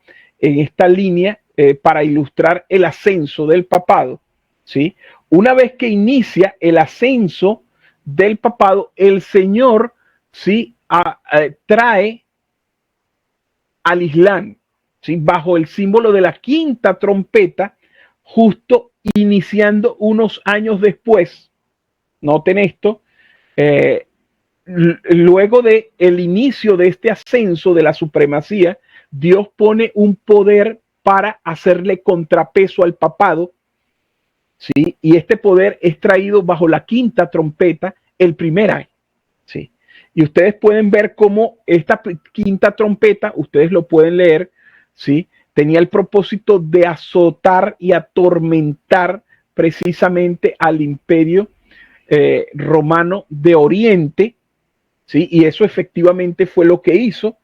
línea para ilustrar el ascenso del papado, ¿sí? Una vez que inicia el ascenso del papado, el Señor, ¿sí? Trae al Islam, ¿sí? Bajo el símbolo de la quinta trompeta, justo iniciando unos años después. Noten esto, luego de el inicio de este ascenso de la supremacía, Dios pone un poder para hacerle contrapeso al papado, ¿sí? Y este poder es traído bajo la quinta trompeta, el primer año, ¿sí? Y ustedes pueden ver cómo esta quinta trompeta, ustedes lo pueden leer, ¿sí? Tenía el propósito de azotar y atormentar precisamente al imperio romano de Oriente, ¿sí? Y eso efectivamente fue lo que hizo.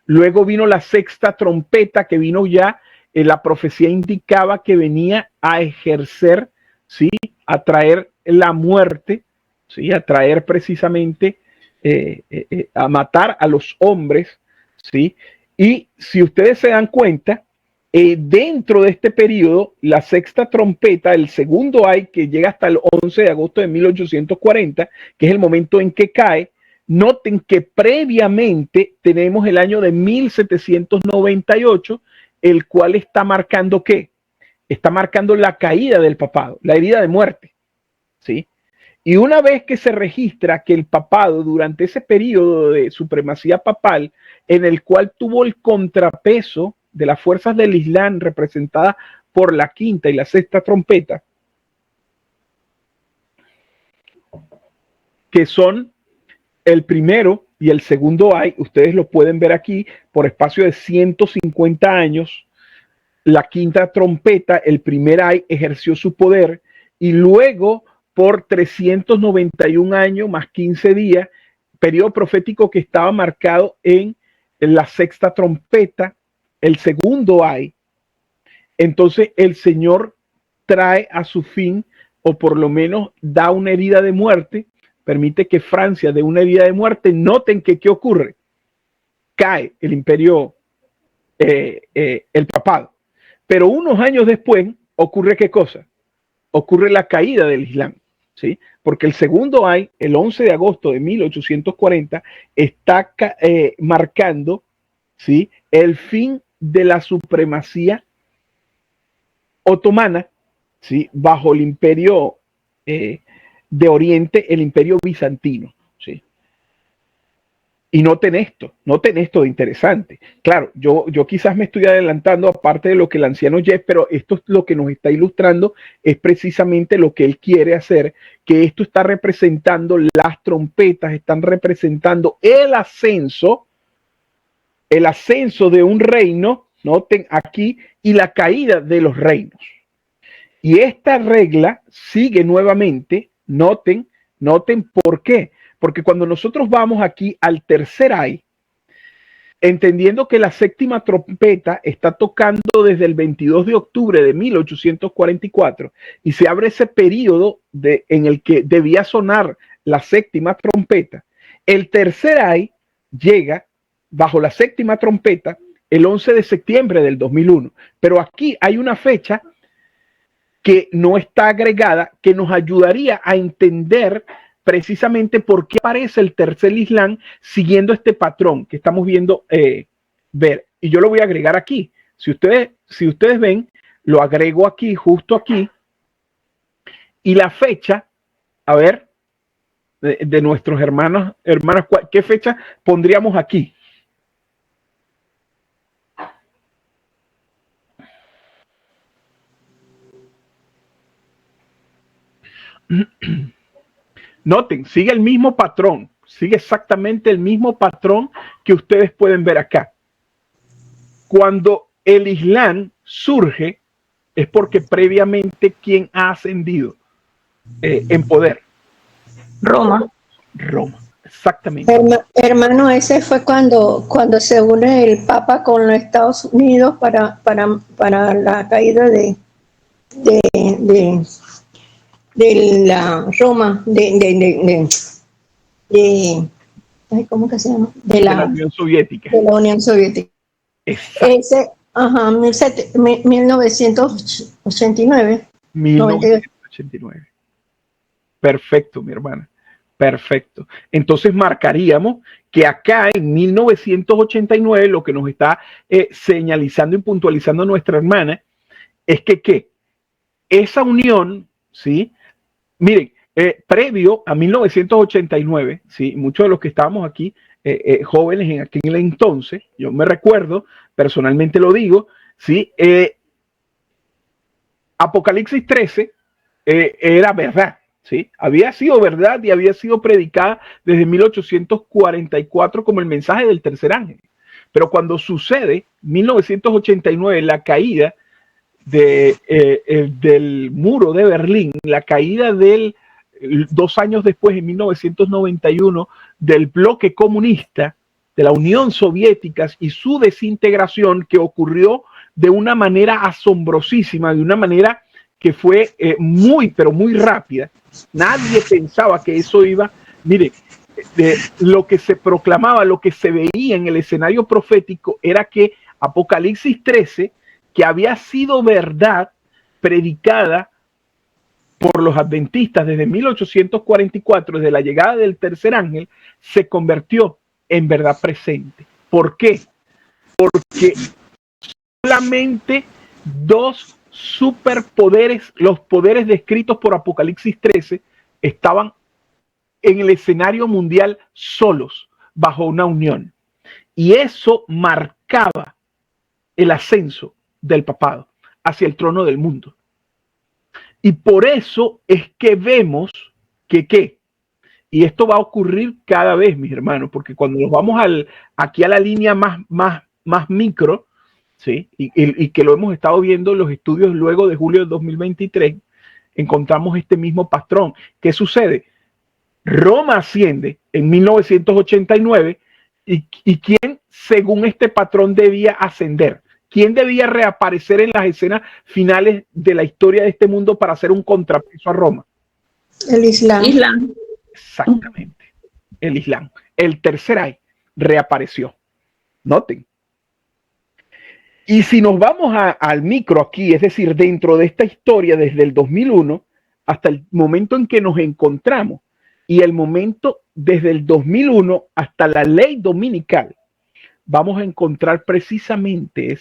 Luego vino la sexta trompeta, que vino ya, la profecía indicaba que venía a ejercer, ¿sí? A traer la muerte, ¿sí? A traer precisamente, a matar a los hombres, ¿sí? Y si ustedes se dan cuenta, dentro de este periodo, la sexta trompeta, el segundo ay, que llega hasta el 11 de agosto de 1840, que es el momento en que cae. Noten que previamente tenemos el año de 1798, el cual está marcando ¿qué? Está marcando la caída del papado, la herida de muerte, ¿sí? Y una vez que se registra que el papado, durante ese periodo de supremacía papal, en el cual tuvo el contrapeso de las fuerzas del Islam representadas por la quinta y la sexta trompeta, que son el primero y el segundo ay, ustedes lo pueden ver aquí, por espacio de 150 años, la quinta trompeta, el primer ay, ejerció su poder, y luego por 391 años más 15 días, periodo profético que estaba marcado en la sexta trompeta, el segundo ay. Entonces el Señor trae a su fin, o por lo menos da una herida de muerte, permite que Francia dé una herida de muerte. Noten que ¿qué ocurre? Cae el imperio, el papado. Pero unos años después ocurre ¿qué cosa? Ocurre la caída del Islam, ¿sí? Porque el segundo ay, el 11 de agosto de 1840, está marcando, ¿sí? El fin de la supremacía otomana, ¿sí? Bajo el imperio de Oriente, el imperio bizantino, ¿sí? Y noten esto de interesante. Claro, yo quizás me estoy adelantando, aparte de lo que el anciano Jeff, pero esto es lo que nos está ilustrando, es precisamente lo que él quiere hacer, que esto está representando las trompetas, están representando el ascenso de un reino, noten aquí, y la caída de los reinos. Y esta regla sigue nuevamente, noten por qué. Porque cuando nosotros vamos aquí al tercer ay, entendiendo que la séptima trompeta está tocando desde el 22 de octubre de 1844 y se abre ese periodo en el que debía sonar la séptima trompeta, el tercer ay llega bajo la séptima trompeta el 11 de septiembre del 2001. Pero aquí hay una fecha que no está agregada, que nos ayudaría a entender precisamente por qué aparece el tercer Islam siguiendo este patrón que estamos viendo ver. Y yo lo voy a agregar aquí. Si ustedes ven, lo agrego aquí, justo aquí. Y la fecha, a ver, de nuestros hermanas, ¿qué fecha pondríamos aquí? Noten, sigue el mismo patrón, sigue exactamente el mismo patrón que ustedes pueden ver acá. Cuando el Islam surge, es porque previamente ¿quién ha ascendido en poder? Roma. Roma, exactamente. Hermano, ese fue cuando se une el Papa con los Estados Unidos para la caída de la Roma, ¿cómo que se llama? De la Unión Soviética. De la Unión Soviética. Ese, 1989. 1989. Perfecto, mi hermana. Perfecto. Entonces marcaríamos que acá en 1989 lo que nos está señalizando y puntualizando nuestra hermana es que esa unión, ¿sí? Miren, previo a 1989, ¿sí? Muchos de los que estábamos aquí, jóvenes en aquel entonces, yo me recuerdo, personalmente lo digo, ¿sí? Apocalipsis 13 era verdad, ¿sí? Había sido verdad y había sido predicada desde 1844 como el mensaje del tercer ángel. Pero cuando sucede 1989, la caída del muro de Berlín, la caída 2 años después, en 1991, del bloque comunista, de la Unión Soviética y su desintegración, que ocurrió de una manera asombrosísima, de una manera que fue muy, pero muy rápida. Nadie pensaba que eso iba, mire, lo que se proclamaba, lo que se veía en el escenario profético era que Apocalipsis 13, que había sido verdad predicada por los adventistas desde 1844, desde la llegada del tercer ángel, se convirtió en verdad presente. ¿Por qué? Porque solamente 2 superpoderes, los poderes descritos por Apocalipsis 13, estaban en el escenario mundial solos, bajo una unión. Y eso marcaba el ascenso del papado hacia el trono del mundo. Y por eso es que vemos que y esto va a ocurrir cada vez, mis hermanos, porque cuando nos vamos aquí a la línea más micro, ¿sí? Y que lo hemos estado viendo en los estudios luego de julio de 2023, encontramos este mismo patrón. ¿Qué sucede? Roma asciende en 1989 y ¿quién, según este patrón, debía ascender? ¿Quién debía reaparecer en las escenas finales de la historia de este mundo para hacer un contrapeso a Roma? El Islam. Exactamente, el Islam. El tercer ay reapareció. Noten. Y si nos vamos al micro aquí, es decir, dentro de esta historia desde el 2001 hasta el momento en que nos encontramos y el momento desde el 2001 hasta la ley dominical, vamos a encontrar precisamente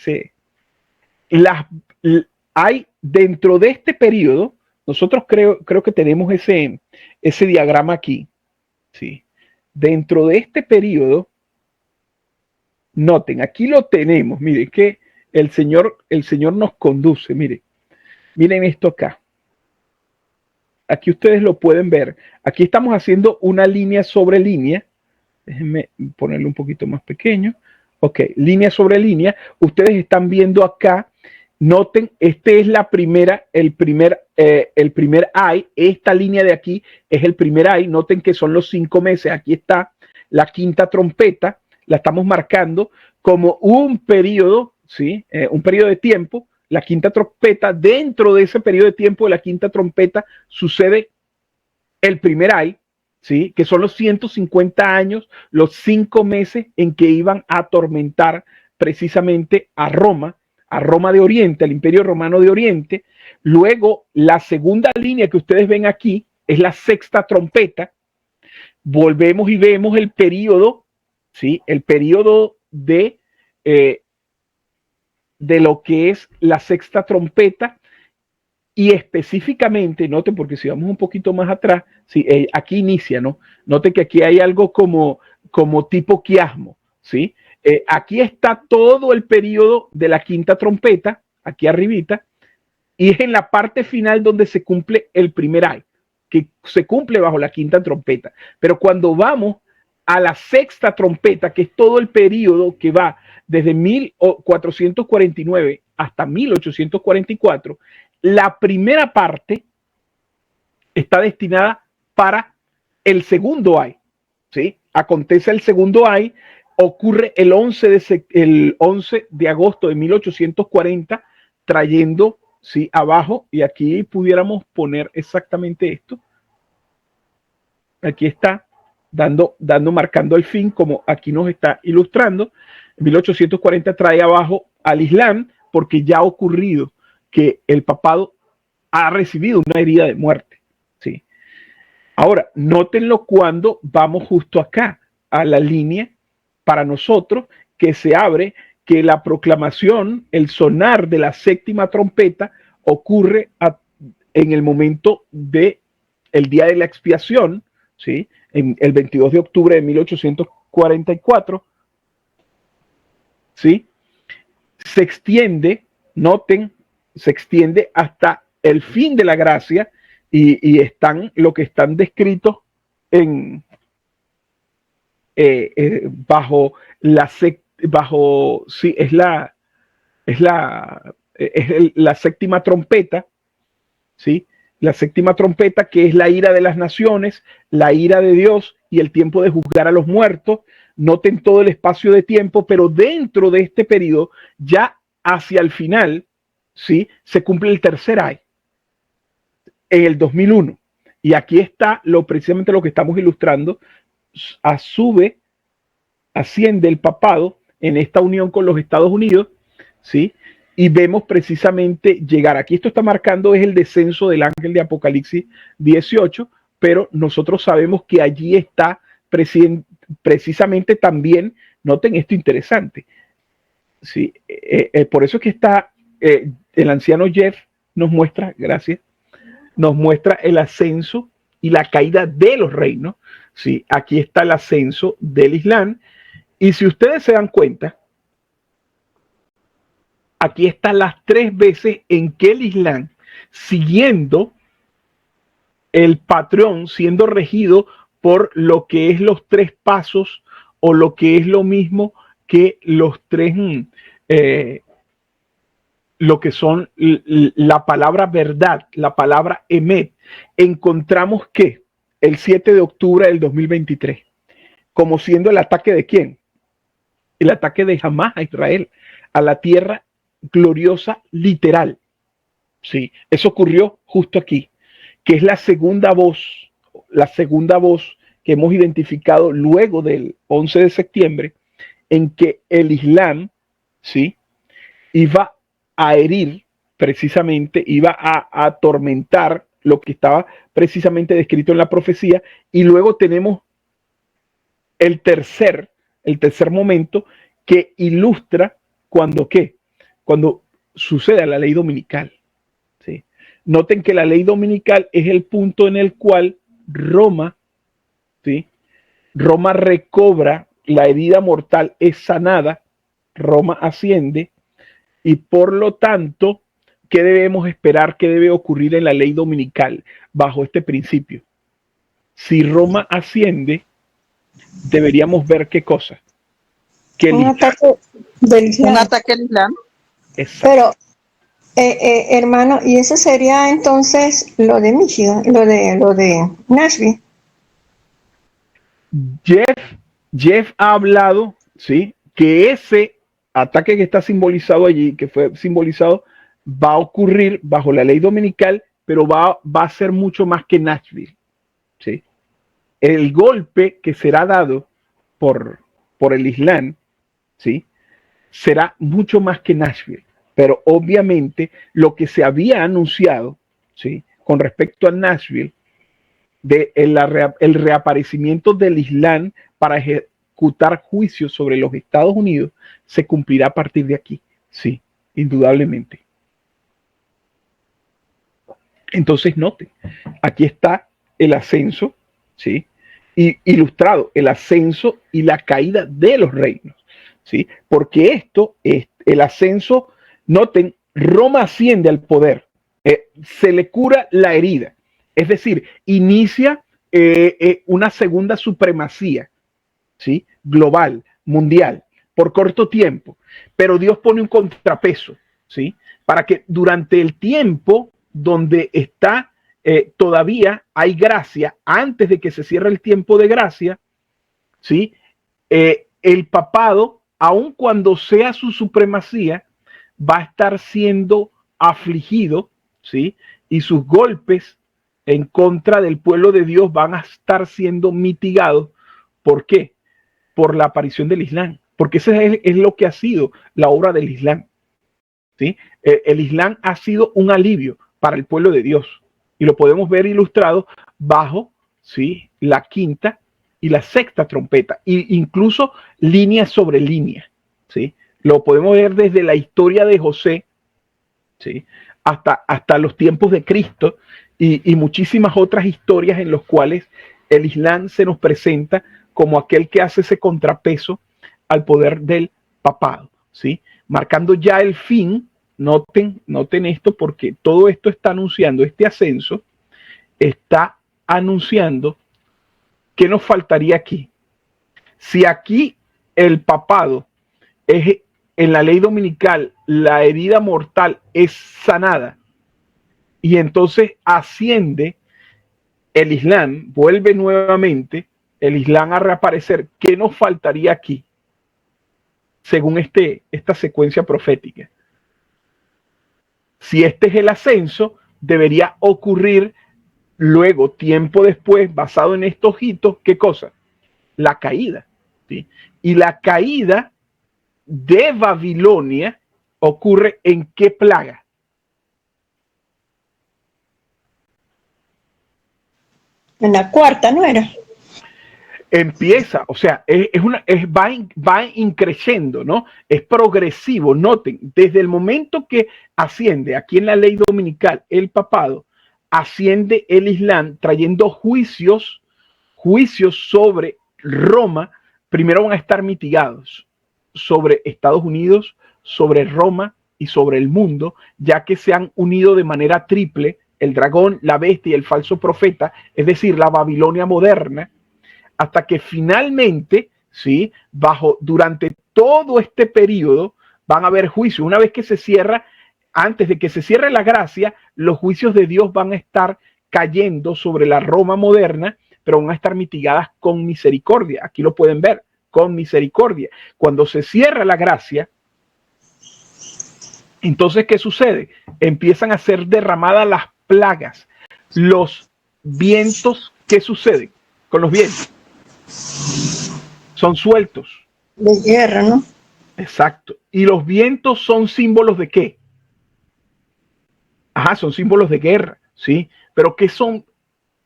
hay dentro de este periodo, nosotros creo que tenemos ese diagrama aquí, ¿sí? Dentro de este periodo, noten, aquí lo tenemos, miren que el Señor nos conduce, miren esto acá. Aquí ustedes lo pueden ver. Aquí estamos haciendo una línea sobre línea. Déjenme ponerlo un poquito más pequeño. Ok, línea sobre línea. Ustedes están viendo acá. Noten, este es el primer ay. Esta línea de aquí es el primer ay. Noten que son los 5 meses. Aquí está la quinta trompeta. La estamos marcando como un periodo, ¿sí? Un periodo de tiempo. La quinta trompeta, dentro de ese periodo de tiempo de la quinta trompeta, sucede el primer ay, ¿sí? Que son los 150 años, los 5 meses en que iban a atormentar precisamente a Roma de Oriente, al Imperio Romano de Oriente. Luego, la segunda línea que ustedes ven aquí es la sexta trompeta. Volvemos y vemos el periodo, ¿sí? El periodo de lo que es la sexta trompeta y específicamente, noten, porque si vamos un poquito más atrás, sí, aquí inicia, ¿no? Noten que aquí hay algo como tipo quiasmo, ¿sí? Aquí está todo el periodo de la quinta trompeta, aquí arribita, y es en la parte final donde se cumple el primer ay, que se cumple bajo la quinta trompeta. Pero cuando vamos a la sexta trompeta, que es todo el periodo que va desde 1449 hasta 1844, la primera parte está destinada para el segundo ay, ¿sí? Acontece el segundo ay, ocurre el 11 de agosto de 1840, trayendo, ¿sí? Abajo, y aquí pudiéramos poner exactamente esto. Aquí está, marcando el fin, como aquí nos está ilustrando. En 1840 trae abajo al Islam, porque ya ha ocurrido que el papado ha recibido una herida de muerte, ¿sí? Ahora, nótenlo cuando vamos justo acá. a la línea para nosotros que se abre, que la proclamación, el sonar de la séptima trompeta ocurre en el momento de el día de la expiación, ¿sí? En el 22 de octubre de 1844, ¿sí? Se extiende, noten, se extiende hasta el fin de la gracia y están lo que están descritos en bajo la bajo sí es la séptima trompeta, sí, la séptima trompeta, que es la ira de las naciones, la ira de Dios y el tiempo de juzgar a los muertos. Noten todo el espacio de tiempo, pero dentro de este periodo, ya hacia el final, sí, se cumple el tercer ay en el 2001. Y aquí está precisamente lo que estamos ilustrando. Asciende el papado en esta unión con los Estados Unidos, ¿sí? Y vemos precisamente llegar. Aquí esto está marcando es el descenso del ángel de Apocalipsis 18, pero nosotros sabemos que allí está precisamente también, noten esto interesante, ¿sí? Por eso es que está el anciano Jeff nos muestra, gracias, nos muestra el ascenso y la caída de los reinos, ¿sí? Aquí está el ascenso del Islam. Y si ustedes se dan cuenta, aquí están las 3 veces en que el Islam, siguiendo el patrón, siendo regido por lo que es los 3 pasos o lo que es lo mismo que los 3, lo que son la palabra verdad, la palabra emet, encontramos que el 7 de octubre del 2023, como siendo el ataque de quién? El ataque de Hamás a Israel, a la tierra gloriosa literal. Sí, eso ocurrió justo aquí, que es la segunda voz que hemos identificado luego del 11 de septiembre, en que el Islam, sí, iba a herir precisamente, iba a atormentar lo que estaba precisamente descrito en la profecía, y luego tenemos el tercer momento que ilustra cuando sucede la ley dominical. ¿Sí? Noten que la ley dominical es el punto en el cual Roma, ¿sí? Roma recobra, la herida mortal es sanada, Roma asciende, y por lo tanto, ¿qué debemos esperar? ¿Qué debe ocurrir en la ley dominical bajo este principio? Si Roma asciende, deberíamos ver qué cosa. Que un ataque del Islam. Un ataque al Islam. Pero, hermano, y eso sería entonces lo de Michigan, lo de Nashville. Jeff ha hablado, ¿sí? Que ese ataque que está simbolizado allí, que fue simbolizado, va a ocurrir bajo la ley dominical, pero va a ser mucho más que Nashville, ¿sí? El golpe que será dado por el Islam, ¿sí? Será mucho más que Nashville, pero obviamente lo que se había anunciado, ¿sí? Con respecto a Nashville, el reaparecimiento del Islam para ejecutar juicios sobre los Estados Unidos se cumplirá a partir de aquí, sí, indudablemente. Entonces noten, aquí está el ascenso, ¿sí? Y ilustrado, el ascenso y la caída de los reinos, ¿sí? Porque esto es el ascenso, noten, Roma asciende al poder, se le cura la herida, es decir, inicia una segunda supremacía, ¿sí? Global, mundial, por corto tiempo, pero Dios pone un contrapeso, ¿sí? Para que durante el tiempo donde está todavía hay gracia, antes de que se cierre el tiempo de gracia, ¿sí? El papado, aun cuando sea su supremacía, va a estar siendo afligido, ¿sí? Y sus golpes en contra del pueblo de Dios van a estar siendo mitigados. ¿Por qué? Por la aparición del Islam, porque eso es lo que ha sido la obra del Islam, ¿sí? El Islam ha sido un alivio para el pueblo de Dios y lo podemos ver ilustrado bajo, ¿sí? La quinta y la sexta trompeta, e incluso línea sobre línea, ¿sí? Lo podemos ver desde la historia de José, ¿sí? hasta los tiempos de Cristo y muchísimas otras historias en las cuales el Islam se nos presenta como aquel que hace ese contrapeso al poder del papado, ¿sí? Marcando ya el fin. Noten esto, porque todo esto está anunciando, este ascenso está anunciando qué nos faltaría aquí. Si aquí el papado es en la ley dominical, la herida mortal es sanada y entonces asciende el Islam, vuelve nuevamente el Islam a reaparecer, ¿qué nos faltaría aquí? Según esta secuencia profética. Si este es el ascenso, debería ocurrir luego, tiempo después, basado en estos hitos, ¿qué cosa? La caída, ¿sí? Y la caída de Babilonia ocurre ¿en qué plaga? En la cuarta, ¿no era? Empieza, o sea, va increciendo, ¿no? Es progresivo. Noten, desde el momento que asciende aquí en la ley dominical el papado, asciende el Islam trayendo juicios sobre Roma. Primero van a estar mitigados sobre Estados Unidos, sobre Roma y sobre el mundo, ya que se han unido de manera triple el dragón, la bestia y el falso profeta, es decir, la Babilonia moderna, hasta que finalmente, ¿sí? Durante todo este periodo van a haber juicios. Una vez que se cierra, antes de que se cierre la gracia, los juicios de Dios van a estar cayendo sobre la Roma moderna, pero van a estar mitigadas con misericordia. Aquí lo pueden ver, con misericordia. Cuando se cierra la gracia, entonces, ¿qué sucede? Empiezan a ser derramadas las plagas, los vientos. ¿Qué sucede con los vientos? Son sueltos. De guerra, ¿no? Exacto. ¿Y los vientos son símbolos de qué? Ajá, son símbolos de guerra, ¿sí? Pero ¿qué son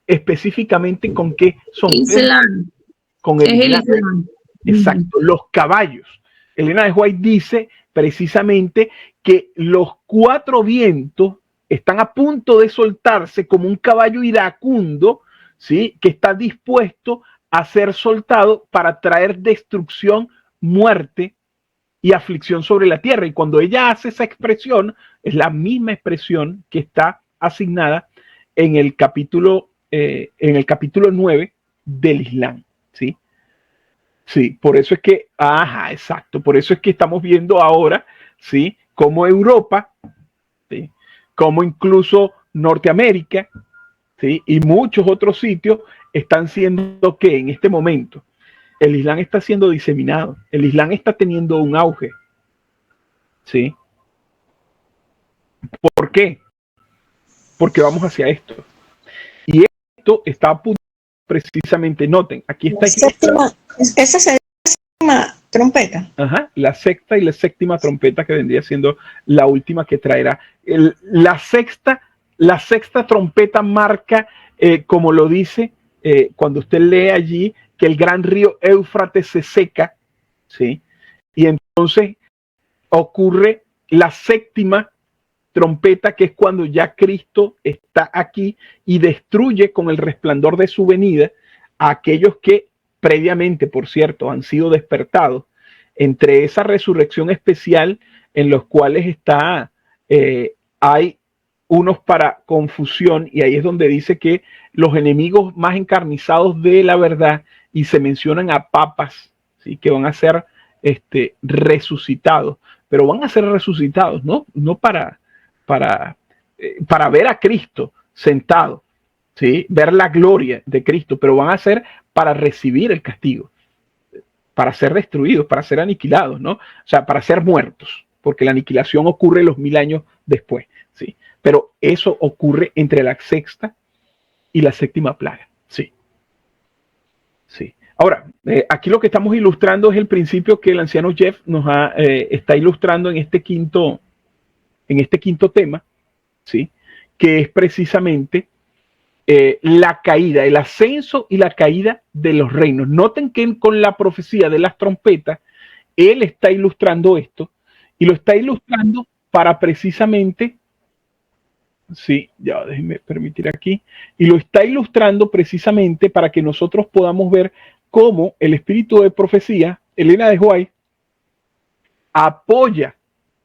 específicamente? ¿Con qué son? Islam. Con el Islam. Exacto. Los caballos. Elena de White dice precisamente que los 4 vientos están a punto de soltarse como un caballo iracundo, ¿sí? Que está dispuesto a ser soltado para traer destrucción, muerte y aflicción sobre la tierra. Y cuando ella hace esa expresión, es la misma expresión que está asignada en el capítulo 9 del Islam, ¿sí? Sí, por eso es que, exacto, por eso es que estamos viendo ahora, ¿sí? Como Europa, ¿sí? Como incluso Norteamérica, ¿sí? Y muchos otros sitios están siendo que en este momento el Islam está siendo diseminado, el Islam está teniendo un auge, ¿sí? ¿Por qué? Porque vamos hacia esto. Y esto está a punto, precisamente, noten, aquí está. Esa sería la séptima trompeta. Ajá, la sexta y la séptima trompeta, que vendría siendo la última que traerá. La sexta trompeta marca, como lo dice, cuando usted lee allí, que el gran río Éufrates se seca, ¿sí? Y entonces ocurre la séptima trompeta, que es cuando ya Cristo está aquí y destruye con el resplandor de su venida a aquellos que previamente, por cierto, han sido despertados. Entre esa resurrección especial en los cuales hay unos para confusión, y ahí es donde dice que los enemigos más encarnizados de la verdad, y se mencionan a papas, ¿sí? Que van a ser resucitados, pero van a ser resucitados, no para ver a Cristo sentado, ¿sí? Ver la gloria de Cristo, pero van a ser para recibir el castigo, para ser destruidos, para ser aniquilados, ¿no? O sea, para ser muertos, porque la aniquilación ocurre los 1000 años después, ¿sí? Pero eso ocurre entre la sexta y la séptima plaga, sí. Sí. Ahora, aquí lo que estamos ilustrando es el principio que el anciano Jeff nos está ilustrando en este quinto tema, ¿sí? Que es precisamente la caída, el ascenso y la caída de los reinos. Noten que con la profecía de las trompetas, él está ilustrando esto y lo está ilustrando para precisamente, sí, ya déjenme permitir aquí, y lo está ilustrando precisamente para que nosotros podamos ver cómo el espíritu de profecía, Elena de White, apoya,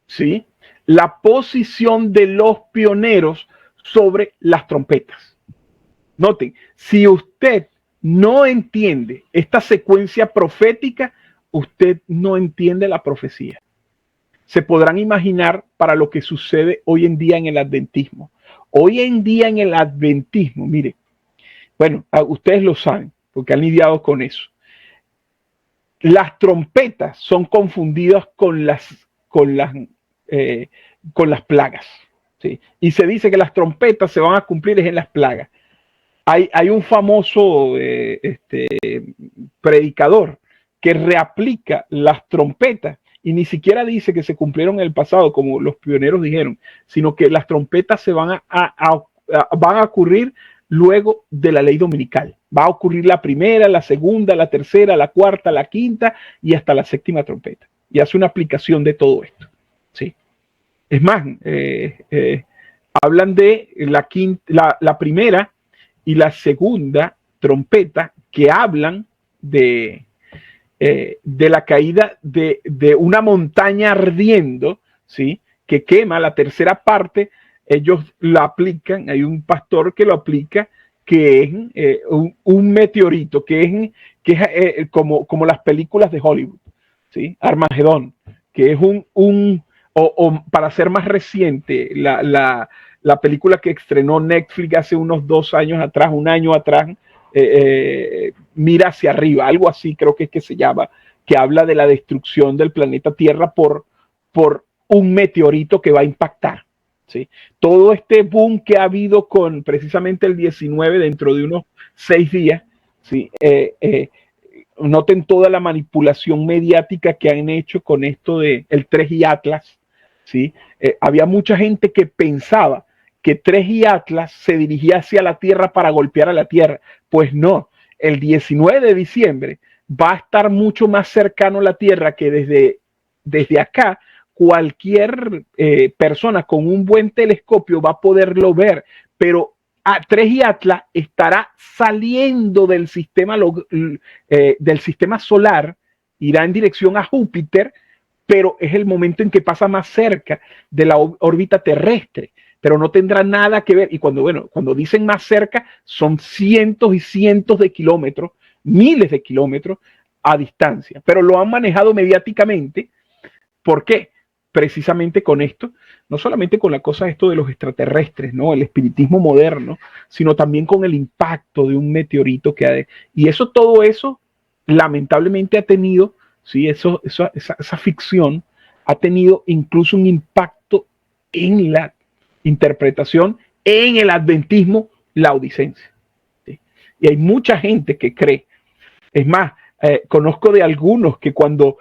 ¿sí?, la posición de los pioneros sobre las trompetas. Noten, si usted no entiende esta secuencia profética, usted no entiende la profecía. Se podrán imaginar para lo que sucede hoy en día en el adventismo. Hoy en día en el adventismo, mire, bueno, ustedes lo saben, porque han lidiado con eso. Las trompetas son confundidas con las plagas, ¿sí? Y se dice que las trompetas se van a cumplir en las plagas. Hay un famoso predicador que reaplica las trompetas y ni siquiera dice que se cumplieron en el pasado, como los pioneros dijeron, sino que las trompetas se van a ocurrir luego de la ley dominical. Va a ocurrir la primera, la segunda, la tercera, la cuarta, la quinta y hasta la séptima trompeta. Y hace una aplicación de todo esto, ¿sí? Es más, hablan de la primera y la segunda trompeta, que hablan de la caída de una montaña ardiendo, ¿sí?, que quema. La tercera parte, ellos la aplican, hay un pastor que lo aplica, que es un meteorito, que es como las películas de Hollywood, ¿sí? Armagedón, que es o para ser más reciente, la película que estrenó Netflix hace unos 2 años atrás, un año atrás, Mira hacia arriba, algo así creo que es que se llama, que habla de la destrucción del planeta Tierra por un meteorito que va a impactar, ¿sí? Todo este boom que ha habido con precisamente el 19 dentro de unos 6 días, ¿sí? Noten toda la manipulación mediática que han hecho con esto de el 3i Atlas, ¿sí? Había mucha gente que pensaba que 3i Atlas se dirigía hacia la Tierra para golpear a la Tierra. Pues no, el 19 de diciembre va a estar mucho más cercano a la Tierra que desde acá cualquier persona con un buen telescopio va a poderlo ver, pero 3i Atlas estará saliendo del sistema solar, irá en dirección a Júpiter, pero es el momento en que pasa más cerca de la órbita terrestre, pero no tendrá nada que ver. Y cuando dicen más cerca, son cientos y cientos de kilómetros, miles de kilómetros a distancia, pero lo han manejado mediáticamente. ¿Por qué? Precisamente con esto, no solamente con la cosa esto de los extraterrestres, ¿no?, el espiritismo moderno, sino también con el impacto de un meteorito y todo eso lamentablemente ha tenido, ¿sí?, esa ficción ha tenido incluso un impacto en la interpretación en el adventismo laodicense, ¿sí? Y hay mucha gente que cree, es más, conozco de algunos que cuando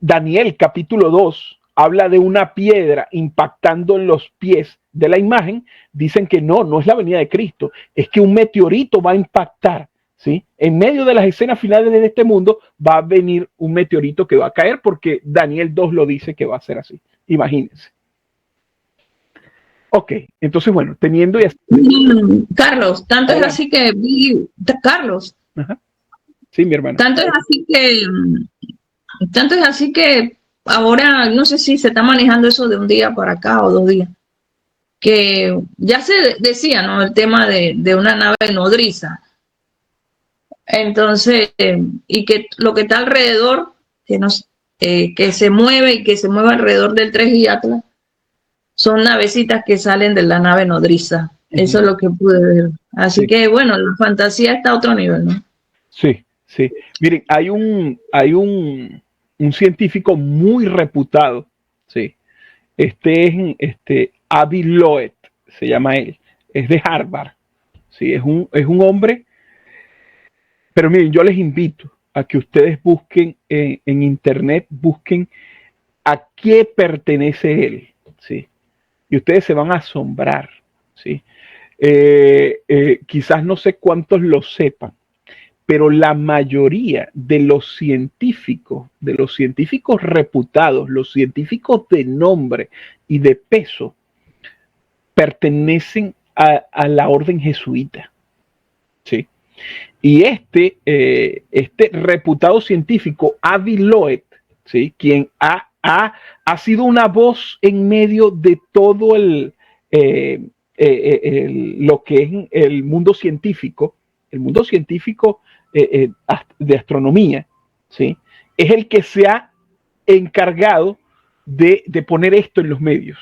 Daniel capítulo 2 habla de una piedra impactando en los pies de la imagen, dicen que no es la venida de Cristo, es que un meteorito va a impactar, ¿sí? En medio de las escenas finales de este mundo va a venir un meteorito que va a caer, porque Daniel 2 lo dice que va a ser así. Imagínense. Ok, entonces bueno, teniendo ya... Carlos, tanto es así que Carlos. Ajá. Sí, mi hermano. Tanto es así que ahora no sé si se está manejando eso de un día para acá o 2 días, que ya se decía, ¿no?, el tema de una nave nodriza. Entonces, y que lo que está alrededor, que se mueve y que se mueve alrededor del 3i Atlas, son navecitas que salen de la nave nodriza. Eso es lo que pude ver. Así que bueno, la fantasía está a otro nivel, ¿no? Sí, sí. Miren, hay un científico muy reputado, sí. Avi Loeb, se llama él, es de Harvard, sí, es un hombre. Pero miren, yo les invito a que ustedes busquen en internet, busquen a qué pertenece él, ¿sí? Y ustedes se van a asombrar, ¿sí? Quizás no sé cuántos lo sepan, pero la mayoría de los científicos reputados, los científicos de nombre y de peso, pertenecen a la orden jesuita. ¿Sí? Y este reputado científico, Avi Loeb, ¿sí? Quien ha sido una voz en medio de todo lo que es el mundo científico de astronomía, ¿sí? Es el que se ha encargado de poner esto en los medios,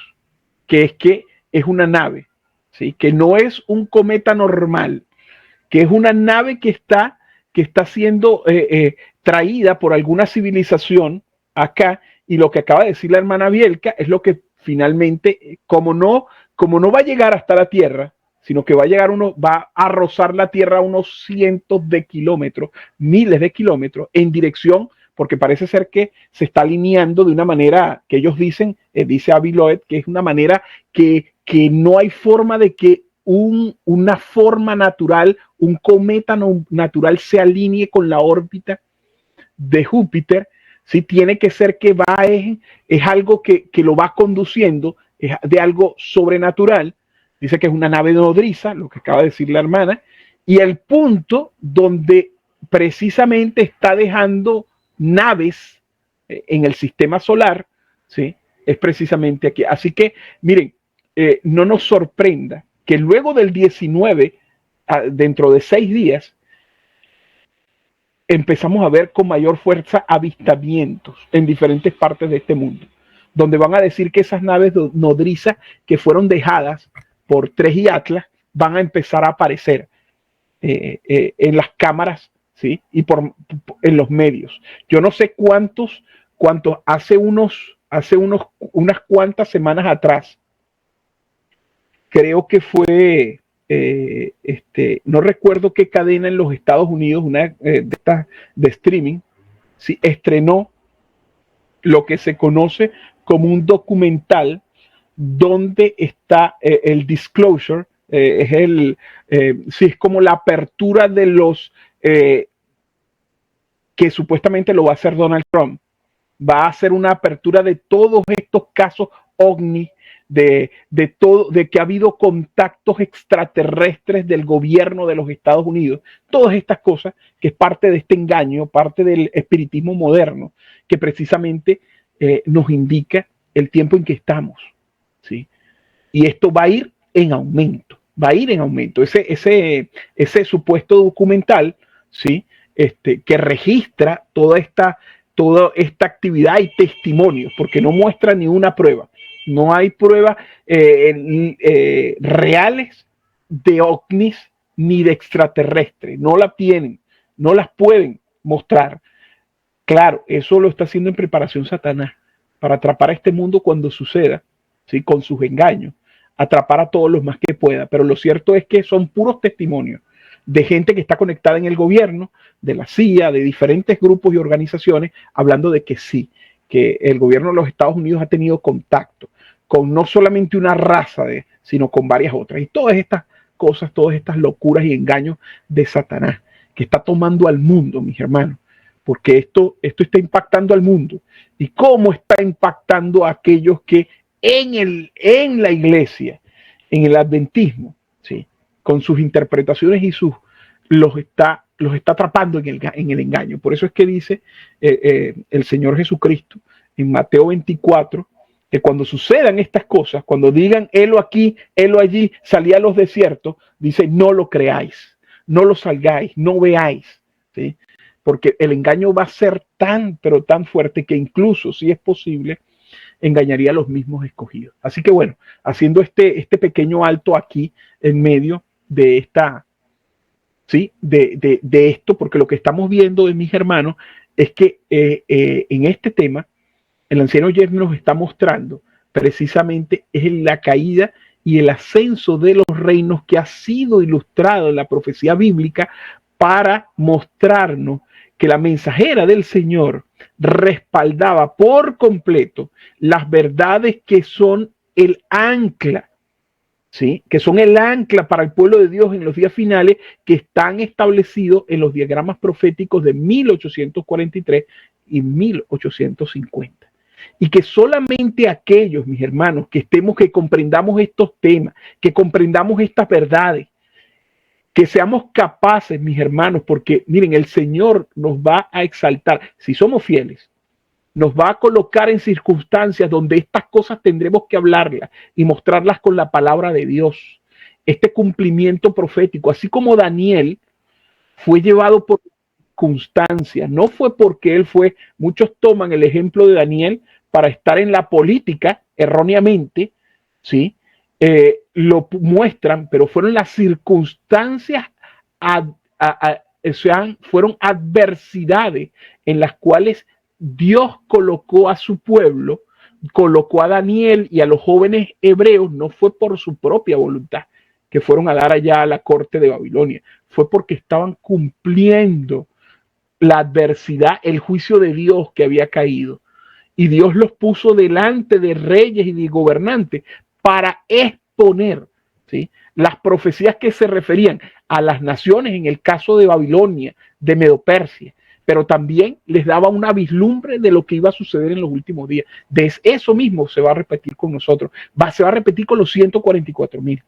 que es una nave, ¿sí? Que no es un cometa normal, que es una nave que está siendo traída por alguna civilización acá, y lo que acaba de decir la hermana Bielka es lo que finalmente, como no va a llegar hasta la Tierra, sino que va a rozar la Tierra a unos cientos de kilómetros, miles de kilómetros, en dirección, porque parece ser que se está alineando de una manera que ellos dicen, dice Avi Loeb, que es una manera que no hay forma de que una forma natural, un cometa natural se alinee con la órbita de Júpiter. Sí, tiene que ser que es algo que lo va conduciendo, es de algo sobrenatural. Dice que es una nave nodriza, lo que acaba de decir la hermana, y el punto donde precisamente está dejando naves en el sistema solar, ¿sí? Es precisamente aquí. Así que, miren, no nos sorprenda que luego del 19, dentro de 6 días, empezamos a ver con mayor fuerza avistamientos en diferentes partes de este mundo, donde van a decir que esas naves nodrizas que fueron dejadas por 3 y Atlas van a empezar a aparecer en las cámaras, ¿sí? Y en los medios. Yo no sé cuántos hace unas cuantas semanas atrás, creo que fue, no recuerdo qué cadena en los Estados Unidos, una de estas de streaming, sí, estrenó lo que se conoce como un documental donde está el disclosure, sí, es como la apertura de los que supuestamente lo va a hacer Donald Trump. Va a hacer una apertura de todos estos casos OVNI, de que ha habido contactos extraterrestres del gobierno de los Estados Unidos, todas estas cosas, que es parte de este engaño, parte del espiritismo moderno, que precisamente nos indica el tiempo en que estamos, ¿sí? Y esto va a ir en aumento, Ese supuesto documental, ¿sí? Que registra toda esta actividad y testimonios, porque no muestra ni una prueba. No hay pruebas reales de ovnis ni de extraterrestres. No la tienen, no las pueden mostrar. Claro, eso lo está haciendo en preparación Satanás para atrapar a este mundo cuando suceda, ¿sí? Con sus engaños, atrapar a todos los más que pueda. Pero lo cierto es que son puros testimonios de gente que está conectada en el gobierno, de la CIA, de diferentes grupos y organizaciones, hablando de que sí, que el gobierno de los Estados Unidos ha tenido contacto con no solamente una raza, sino con varias otras. Y todas estas cosas, todas estas locuras y engaños de Satanás, que está tomando al mundo, mis hermanos, porque esto está impactando al mundo. ¿Y cómo está impactando a aquellos que en la iglesia, en el adventismo, ¿sí? Con sus interpretaciones y los está atrapando en el engaño? Por eso es que dice el Señor Jesucristo en Mateo 24, que cuando sucedan estas cosas, cuando digan helo aquí, helo allí, salí a los desiertos, dice no lo creáis, no lo salgáis, no veáis, ¿sí? Porque el engaño va a ser tan, pero tan fuerte que incluso, si es posible, engañaría a los mismos escogidos. Así que bueno, haciendo este pequeño alto aquí en medio de esta, ¿sí? De esto, porque lo que estamos viendo, mis hermanos, es que en este tema, el anciano Jeff nos está mostrando precisamente es la caída y el ascenso de los reinos que ha sido ilustrado en la profecía bíblica para mostrarnos que la mensajera del Señor respaldaba por completo las verdades que son el ancla ¿sí? Que son el ancla para el pueblo de Dios en los días finales, que están establecidos en los diagramas proféticos de 1843 y 1850. Y que solamente aquellos, mis hermanos, que comprendamos estos temas, que comprendamos estas verdades, que seamos capaces, mis hermanos, porque miren, el Señor nos va a exaltar. Si somos fieles, nos va a colocar en circunstancias donde estas cosas tendremos que hablarlas y mostrarlas con la palabra de Dios. Este cumplimiento profético, así como Daniel fue llevado por circunstancias, no fue porque él fue, muchos toman el ejemplo de Daniel para estar en la política erróneamente, ¿sí? Lo muestran, pero fueron las circunstancias, fueron adversidades en las cuales Dios colocó a su pueblo, colocó a Daniel y a los jóvenes hebreos, no fue por su propia voluntad que fueron a dar allá a la corte de Babilonia, fue porque estaban cumpliendo la adversidad, el juicio de Dios que había caído. Y Dios los puso delante de reyes y de gobernantes para exponer, ¿sí?, las profecías que se referían a las naciones, en el caso de Babilonia, de Medo-Persia, pero también les daba una vislumbre de lo que iba a suceder en los últimos días. De eso mismo se va a repetir con nosotros, se va a repetir con los 144,000.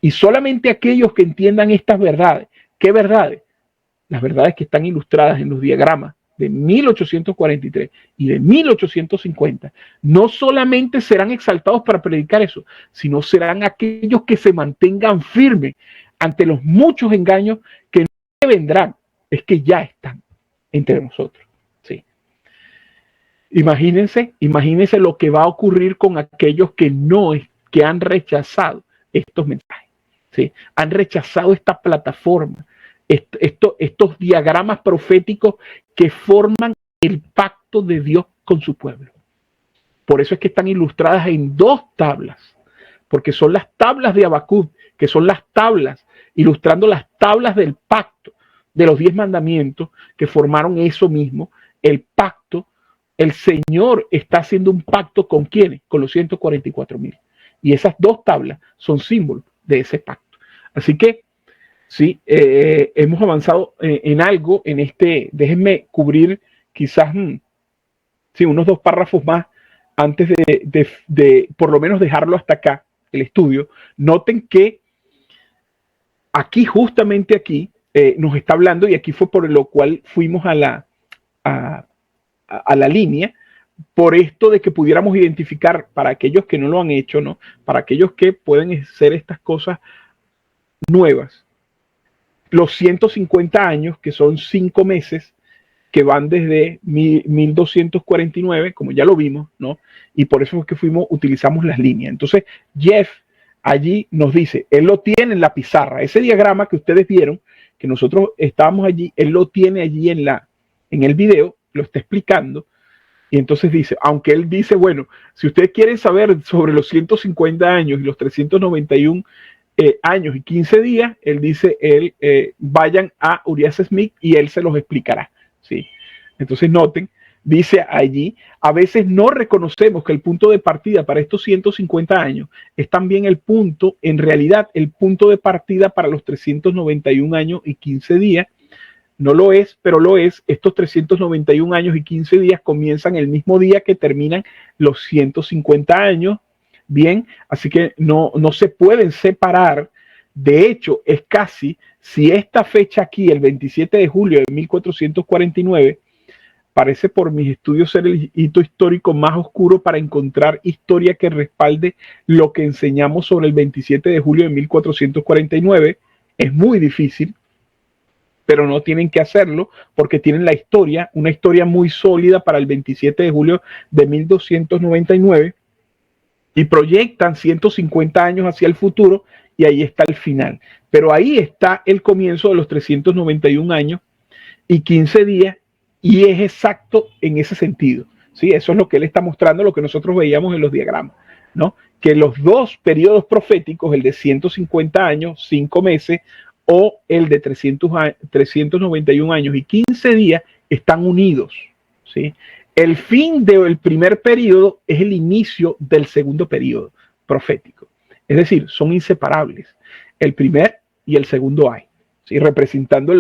Y solamente aquellos que entiendan estas verdades. ¿Qué verdades? Las verdades que están ilustradas en los diagramas de 1843 y de 1850, no solamente serán exaltados para predicar eso, sino serán aquellos que se mantengan firmes ante los muchos engaños que no vendrán, es que ya están entre nosotros. ¿Sí? Imagínense lo que va a ocurrir con aquellos que han rechazado estos mensajes, ¿sí? Han rechazado esta plataforma, estos diagramas proféticos que forman el pacto de Dios con su pueblo. Por eso es que están ilustradas en 2 tablas, porque son las tablas de Habacuc, que son las tablas, ilustrando las tablas del pacto, de los 10 mandamientos, que formaron eso mismo, el pacto. El Señor está haciendo un pacto ¿con quiénes? Con los 144,000. Y esas 2 tablas son símbolos de ese pacto. Así que, sí, hemos avanzado en algo en este. Déjenme cubrir quizás unos 2 párrafos más antes de por lo menos dejarlo hasta acá, el estudio. Noten que aquí, justamente aquí, nos está hablando, y aquí fue por lo cual fuimos a la línea, por esto de que pudiéramos identificar, para aquellos que no lo han hecho, ¿no?, para aquellos que pueden hacer estas cosas nuevas, los 150 años, que son 5 meses, que van desde 1249, como ya lo vimos, ¿no? Y por eso es que utilizamos las líneas. Entonces, Jeff allí nos dice, él lo tiene en la pizarra, ese diagrama que ustedes vieron, que nosotros estábamos allí, él lo tiene allí en el video, lo está explicando. Y entonces dice, aunque él dice, bueno, si ustedes quieren saber sobre los 150 años y los 391 años y 15 días, él dice, vayan a Urias Smith y él se los explicará. ¿Sí? Entonces noten, dice allí, a veces no reconocemos que el punto de partida para estos 150 años es también en realidad, el punto de partida para los 391 años y 15 días. No lo es, pero lo es. Estos 391 años y 15 días comienzan el mismo día que terminan los 150 años. Bien, así que no se pueden separar. De hecho, es casi, si esta fecha aquí, el 27 de julio de 1449, parece por mis estudios ser el hito histórico más oscuro para encontrar historia que respalde lo que enseñamos sobre el 27 de julio de 1449, es muy difícil, pero no tienen que hacerlo porque tienen una historia muy sólida para el 27 de julio de 1299 y proyectan 150 años hacia el futuro y ahí está el final. Pero ahí está el comienzo de los 391 años y 15 días y es exacto en ese sentido. ¿Sí? Eso es lo que él está mostrando, lo que nosotros veíamos en los diagramas, ¿no? Que los 2 periodos proféticos, el de 150 años, 5 meses, o el de 391 años y 15 días, están unidos. ¿Sí? El fin del primer periodo es el inicio del segundo periodo profético. Es decir, son inseparables. El primer y el segundo hay, ¿sí? Representando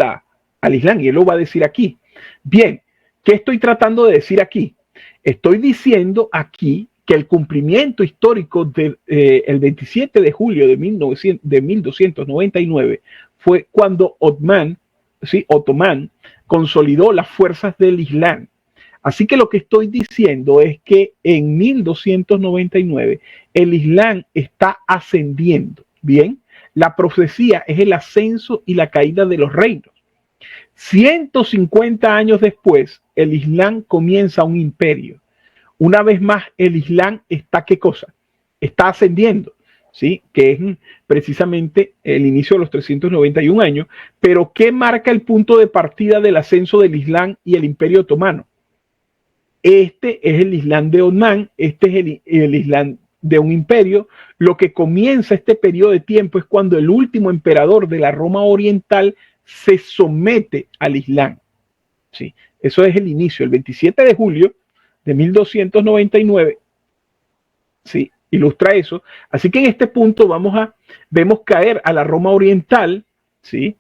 al Islam, y él lo va a decir aquí. Bien, ¿qué estoy tratando de decir aquí? Estoy diciendo aquí que el cumplimiento histórico del 27 de julio de 1299 fue cuando Otomán consolidó las fuerzas del Islam. Así que lo que estoy diciendo es que en 1299 el Islam está ascendiendo. Bien, la profecía es el ascenso y la caída de los reinos. 150 años después, el Islam comienza un imperio. Una vez más, el Islam está, ¿qué cosa? Está ascendiendo, ¿sí? Que es precisamente el inicio de los 391 años. Pero ¿qué marca el punto de partida del ascenso del Islam y el Imperio Otomano? Este es el Islam de Otomán, este es el Islam de un imperio. Lo que comienza este periodo de tiempo es cuando el último emperador de la Roma Oriental se somete al Islam, ¿sí? Eso es el inicio, el 27 de julio de 1299, ¿sí? Ilustra eso. Así que en este punto vemos caer a la Roma Oriental, ¿sí?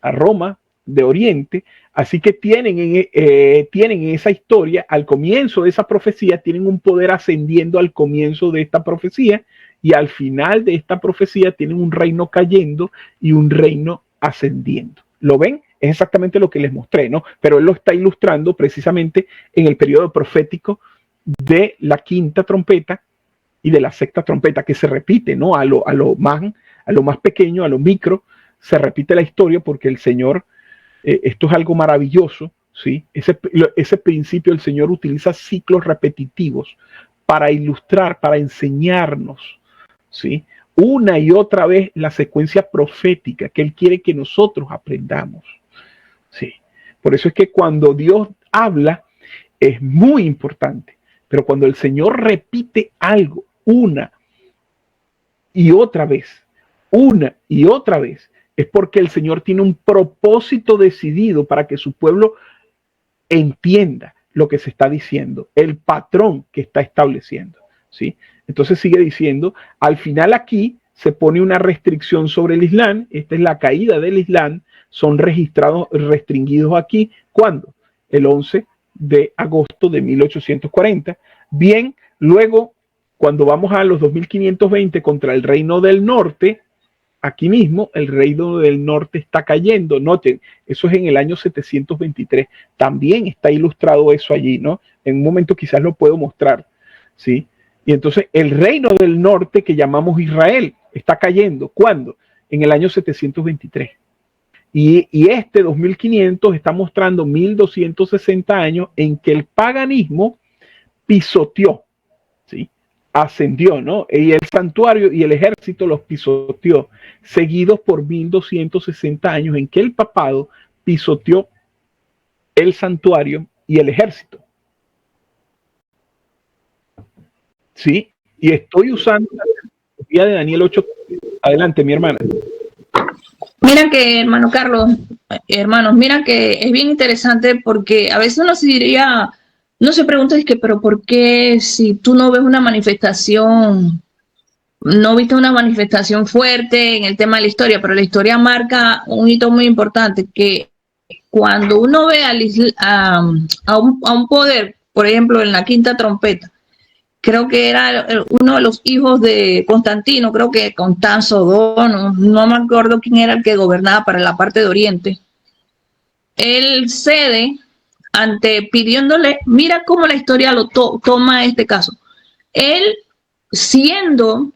A Roma de Oriente. Así que tienen en esa historia, al comienzo de esa profecía, tienen un poder ascendiendo al comienzo de esta profecía, y al final de esta profecía tienen un reino cayendo y un reino ascendiendo. ¿Lo ven? Es exactamente lo que les mostré, ¿no? Pero él lo está ilustrando precisamente en el periodo profético de la quinta trompeta y de la sexta trompeta, que se repite, ¿no? A lo más pequeño, a lo micro, se repite la historia, porque el Señor, esto es algo maravilloso, ¿sí? Ese principio, el Señor utiliza ciclos repetitivos para ilustrar, para enseñarnos, ¿sí? Una y otra vez la secuencia profética que Él quiere que nosotros aprendamos, ¿sí? Por eso es que cuando Dios habla es muy importante, pero cuando el Señor repite algo una y otra vez, es porque el Señor tiene un propósito decidido para que su pueblo entienda lo que se está diciendo, el patrón que está estableciendo, ¿sí? Entonces sigue diciendo, al final aquí se pone una restricción sobre el Islam. Esta es la caída del Islam. Son restringidos aquí. ¿Cuándo? El 11 de agosto de 1840. Bien, luego, cuando vamos a los 2520 contra el Reino del Norte, aquí mismo el Reino del Norte está cayendo. Noten, eso es en el año 723. También está ilustrado eso allí, ¿no? En un momento quizás lo puedo mostrar, ¿sí? Y entonces el Reino del Norte, que llamamos Israel, está cayendo. ¿Cuándo? En el año 723. Y este 2500 está mostrando 1260 años en que el paganismo pisoteó, ¿sí? Ascendió, ¿no? Y el santuario y el ejército los pisoteó, seguidos por 1260 años en que el papado pisoteó el santuario y el ejército. Sí, y estoy usando la terminología de Daniel 8. Adelante, mi hermana. Mira que, hermano Carlos, hermanos, mira que es bien interesante, porque a veces uno se diría, no se pregunta, es que, pero ¿por qué si tú no ves una manifestación, no viste una manifestación fuerte en el tema de la historia? Pero la historia marca un hito muy importante, que cuando uno ve a un poder, por ejemplo, en la quinta trompeta, creo que era uno de los hijos de Constantino, creo que Constanzo II, no me acuerdo quién era el que gobernaba para la parte de Oriente. Él cede pidiéndole, mira cómo la historia lo toma este caso. Él, siendo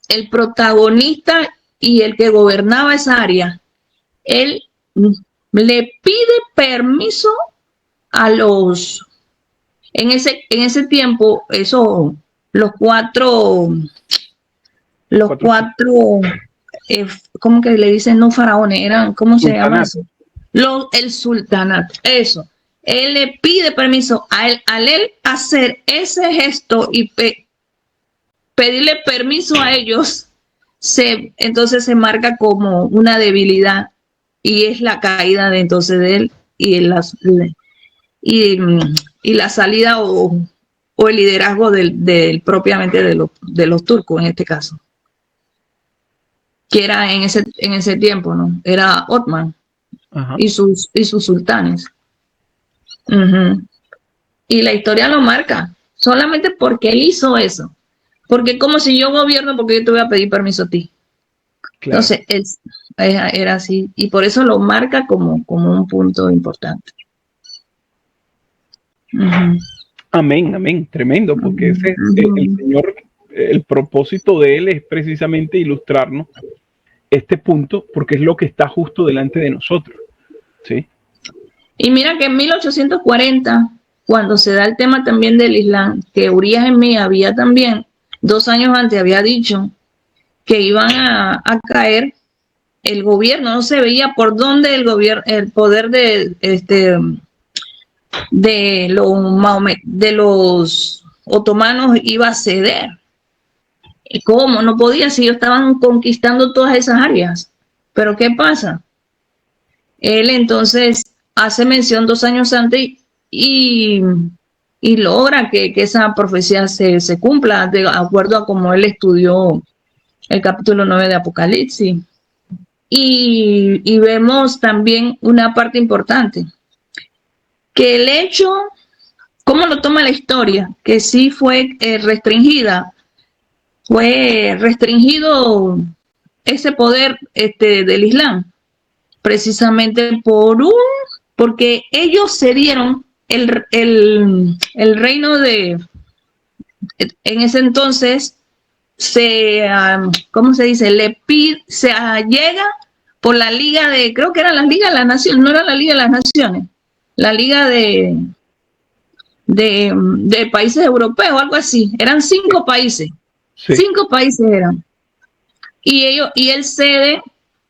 el protagonista y el que gobernaba esa área, él le pide permiso a los... En ese tiempo, los cuatro, ¿cómo que le dicen? No faraones, eran, ¿cómo se llama eso? El sultanato, eso. Él le pide permiso al él hacer ese gesto y pedirle permiso a ellos, entonces se marca como una debilidad, y es la caída de él y la salida o el liderazgo propiamente de los turcos en este caso. que era en ese tiempo, ¿no? Era Otman y sus sultanes. Y la historia lo marca, solamente porque él hizo eso. Porque como si yo gobierno, porque yo te voy a pedir permiso a ti. Claro. Entonces, era así. Y por eso lo marca como un punto importante. Amén, amén. Tremendo, porque ese es el Señor, el propósito de Él es precisamente ilustrarnos este punto, porque es lo que está justo delante de nosotros. ¿Sí? Y mira que en 1840, cuando se da el tema también del Islam, que Urias en mí había también, 2 años antes había dicho que iban a caer, el gobierno no se veía por dónde el poder de los otomanos iba a ceder. ¿Cómo? No podía, si ellos estaban conquistando todas esas áreas. Pero ¿qué pasa? Él entonces hace mención 2 años antes y logra que esa profecía se cumpla de acuerdo a como él estudió el capítulo 9 de Apocalipsis. Y vemos también una parte importante, que el hecho, ¿cómo lo toma la historia? Que sí fue restringido ese poder del Islam, precisamente porque ellos cedieron el reino en ese entonces, ¿cómo se dice? Se llega por la Liga creo que era la Liga de las Naciones, no era la Liga de las Naciones, la Liga de países europeos, algo así. Eran 5 países. Sí. 5 países eran. Y él cede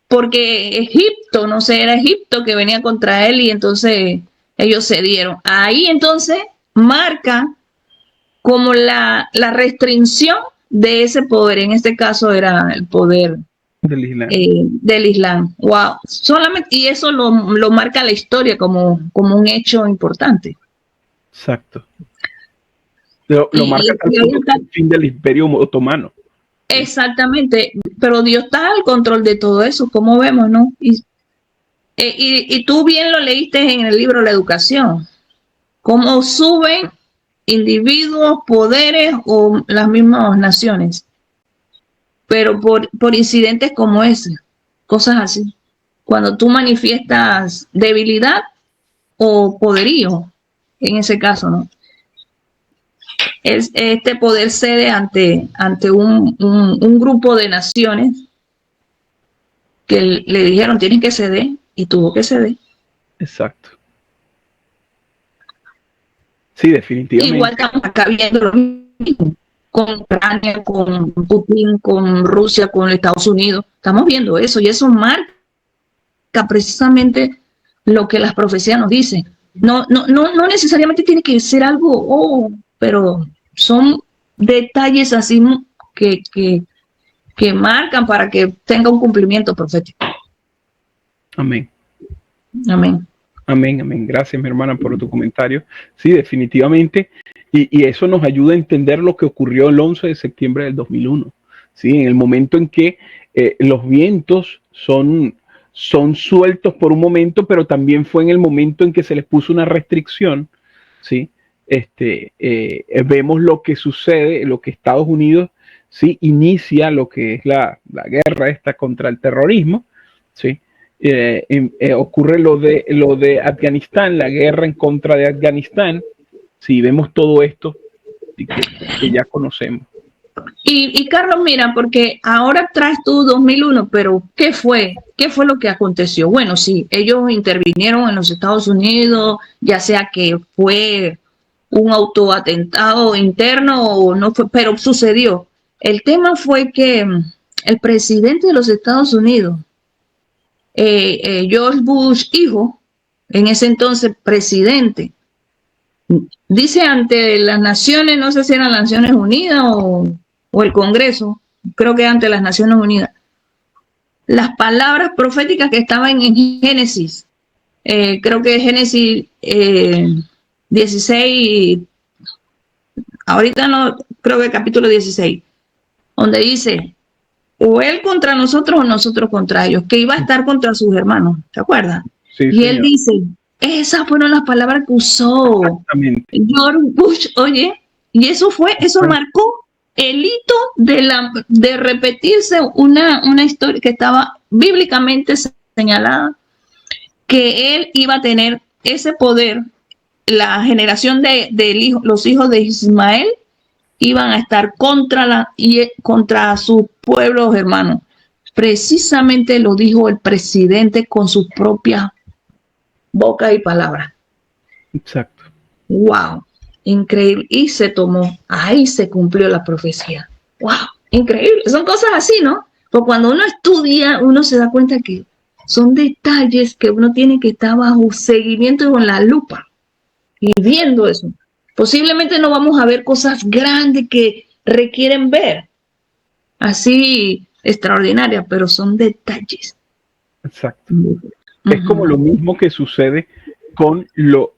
porque Egipto, no sé, era Egipto que venía contra él y entonces ellos cedieron. Ahí entonces marca como la restricción de ese poder. En este caso era el poder del Islam. Wow. Solamente, y eso lo marca la historia como un hecho importante. Exacto. Lo marca el fin del Imperio Otomano. Exactamente, pero Dios está al control de todo eso, como vemos, ¿no? Y tú bien lo leíste en el libro La Educación, cómo suben individuos, poderes o las mismas naciones, pero por incidentes como ese, cosas así, cuando tú manifiestas debilidad o poderío, en ese caso, ¿no? Este poder cede ante un grupo de naciones que le dijeron tienes que ceder y tuvo que ceder. Exacto. Sí, definitivamente. Igual estamos acá viendo lo mismo con Ucrania, con Putin, con Rusia, con Estados Unidos. Estamos viendo eso y eso marca precisamente lo que las profecías nos dicen. No necesariamente tiene que ser algo, pero son detalles así que marcan para que tenga un cumplimiento profético. Amén. Amén. Amén, amén. Gracias, mi hermana, por tu comentario. Sí, definitivamente. Y eso nos ayuda a entender lo que ocurrió el 11 de septiembre del 2001. Sí, en el momento en que los vientos son sueltos por un momento, pero también fue en el momento en que se les puso una restricción. Sí. Vemos lo que sucede, lo que Estados Unidos sí inicia lo que es la guerra esta contra el terrorismo, sí. Ocurre lo de Afganistán, la guerra en contra de Afganistán, sí, vemos todo esto que ya conocemos. Y Carlos, mira, porque ahora traes tú 2001, pero ¿qué fue lo que aconteció? Bueno, sí, ellos intervinieron en los Estados Unidos, ya sea que fue un autoatentado interno o no fue, pero sucedió. El tema fue que el presidente de los Estados Unidos, George Bush hijo, en ese entonces presidente, dice ante las naciones, no sé si eran las Naciones Unidas o el Congreso, creo que ante las Naciones Unidas, las palabras proféticas que estaban en Génesis, creo que Génesis 16, ahorita no, creo que capítulo 16, donde dice, o él contra nosotros o nosotros contra ellos, que iba a estar contra sus hermanos, ¿te acuerdas? Sí, y señor. Él dice, esas fueron las palabras que usó George Bush, oye, y eso marcó el hito de repetirse una historia que estaba bíblicamente señalada, que él iba a tener ese poder. La generación los hijos de Ismael iban a estar contra sus pueblos hermanos. Precisamente lo dijo el presidente con sus propias bocas y palabras. Exacto. Wow, increíble. Y ahí se cumplió la profecía. Wow, increíble. Son cosas así, ¿no? Porque cuando uno estudia, uno se da cuenta que son detalles que uno tiene que estar bajo seguimiento y con la lupa y viendo eso. Posiblemente no vamos a ver cosas grandes que requieren ver, así extraordinarias, pero son detalles. Exacto. Es como lo mismo que sucede cuando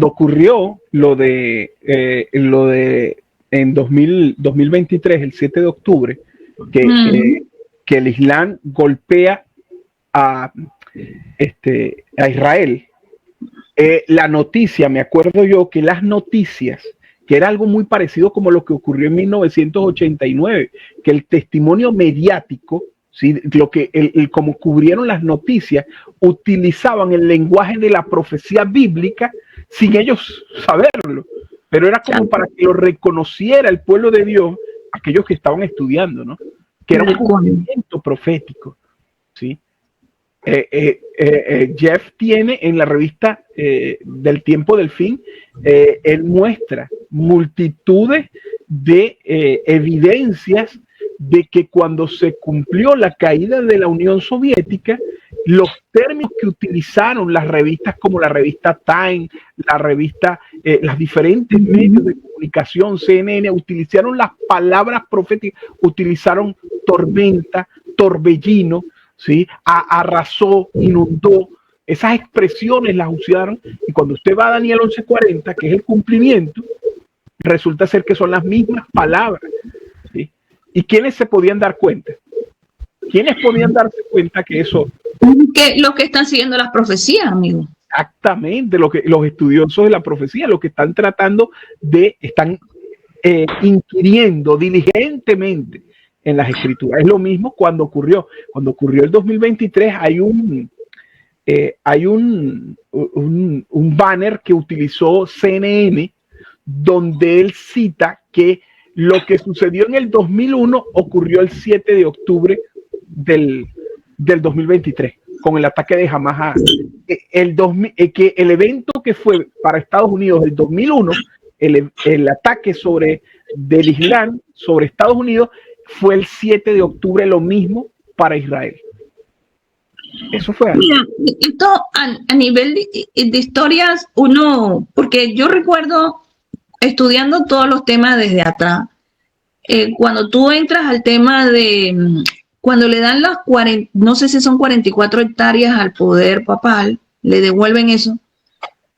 ocurrió lo de en 2023, el 7 de octubre, que el Islam golpea a Israel. La noticia, me acuerdo yo que las noticias, que era algo muy parecido como lo que ocurrió en 1989, que el testimonio mediático, ¿sí? Como cubrieron las noticias, utilizaban el lenguaje de la profecía bíblica sin ellos saberlo, pero era como para que lo reconociera el pueblo de Dios, aquellos que estaban estudiando, ¿no? Que era un cumplimiento profético, ¿sí? Jeff tiene en la revista del Tiempo del Fin, él muestra multitudes de evidencias de que cuando se cumplió la caída de la Unión Soviética, los términos que utilizaron las revistas como la revista Time, la revista, las diferentes medios de comunicación, CNN, utilizaron las palabras proféticas, utilizaron tormenta, torbellino, ¿sí? Arrasó, inundó, esas expresiones las usaron, y cuando usted va a Daniel 11:40, que es el cumplimiento, resulta ser que son las mismas palabras, ¿sí? ¿Y quiénes se podían dar cuenta? ¿Quiénes podían darse cuenta que eso? Que los que están siguiendo las profecías, amigo. Exactamente, los estudiosos de la profecía, los que están tratando están inquiriendo diligentemente en las escrituras. Es lo mismo cuando ocurrió el 2023, hay un banner que utilizó CNN donde él cita que lo que sucedió en el 2001 ocurrió el 7 de octubre del 2023 con el ataque de Hamas. Que el evento que fue para Estados Unidos el 2001, el ataque del Islam sobre Estados Unidos, fue el 7 de octubre, lo mismo para Israel. Eso fue algo. Mira, esto a nivel de historias, porque yo recuerdo estudiando todos los temas desde atrás, cuando tú entras al tema de, cuando le dan las 40, no sé si son 44 hectáreas al poder papal, le devuelven eso,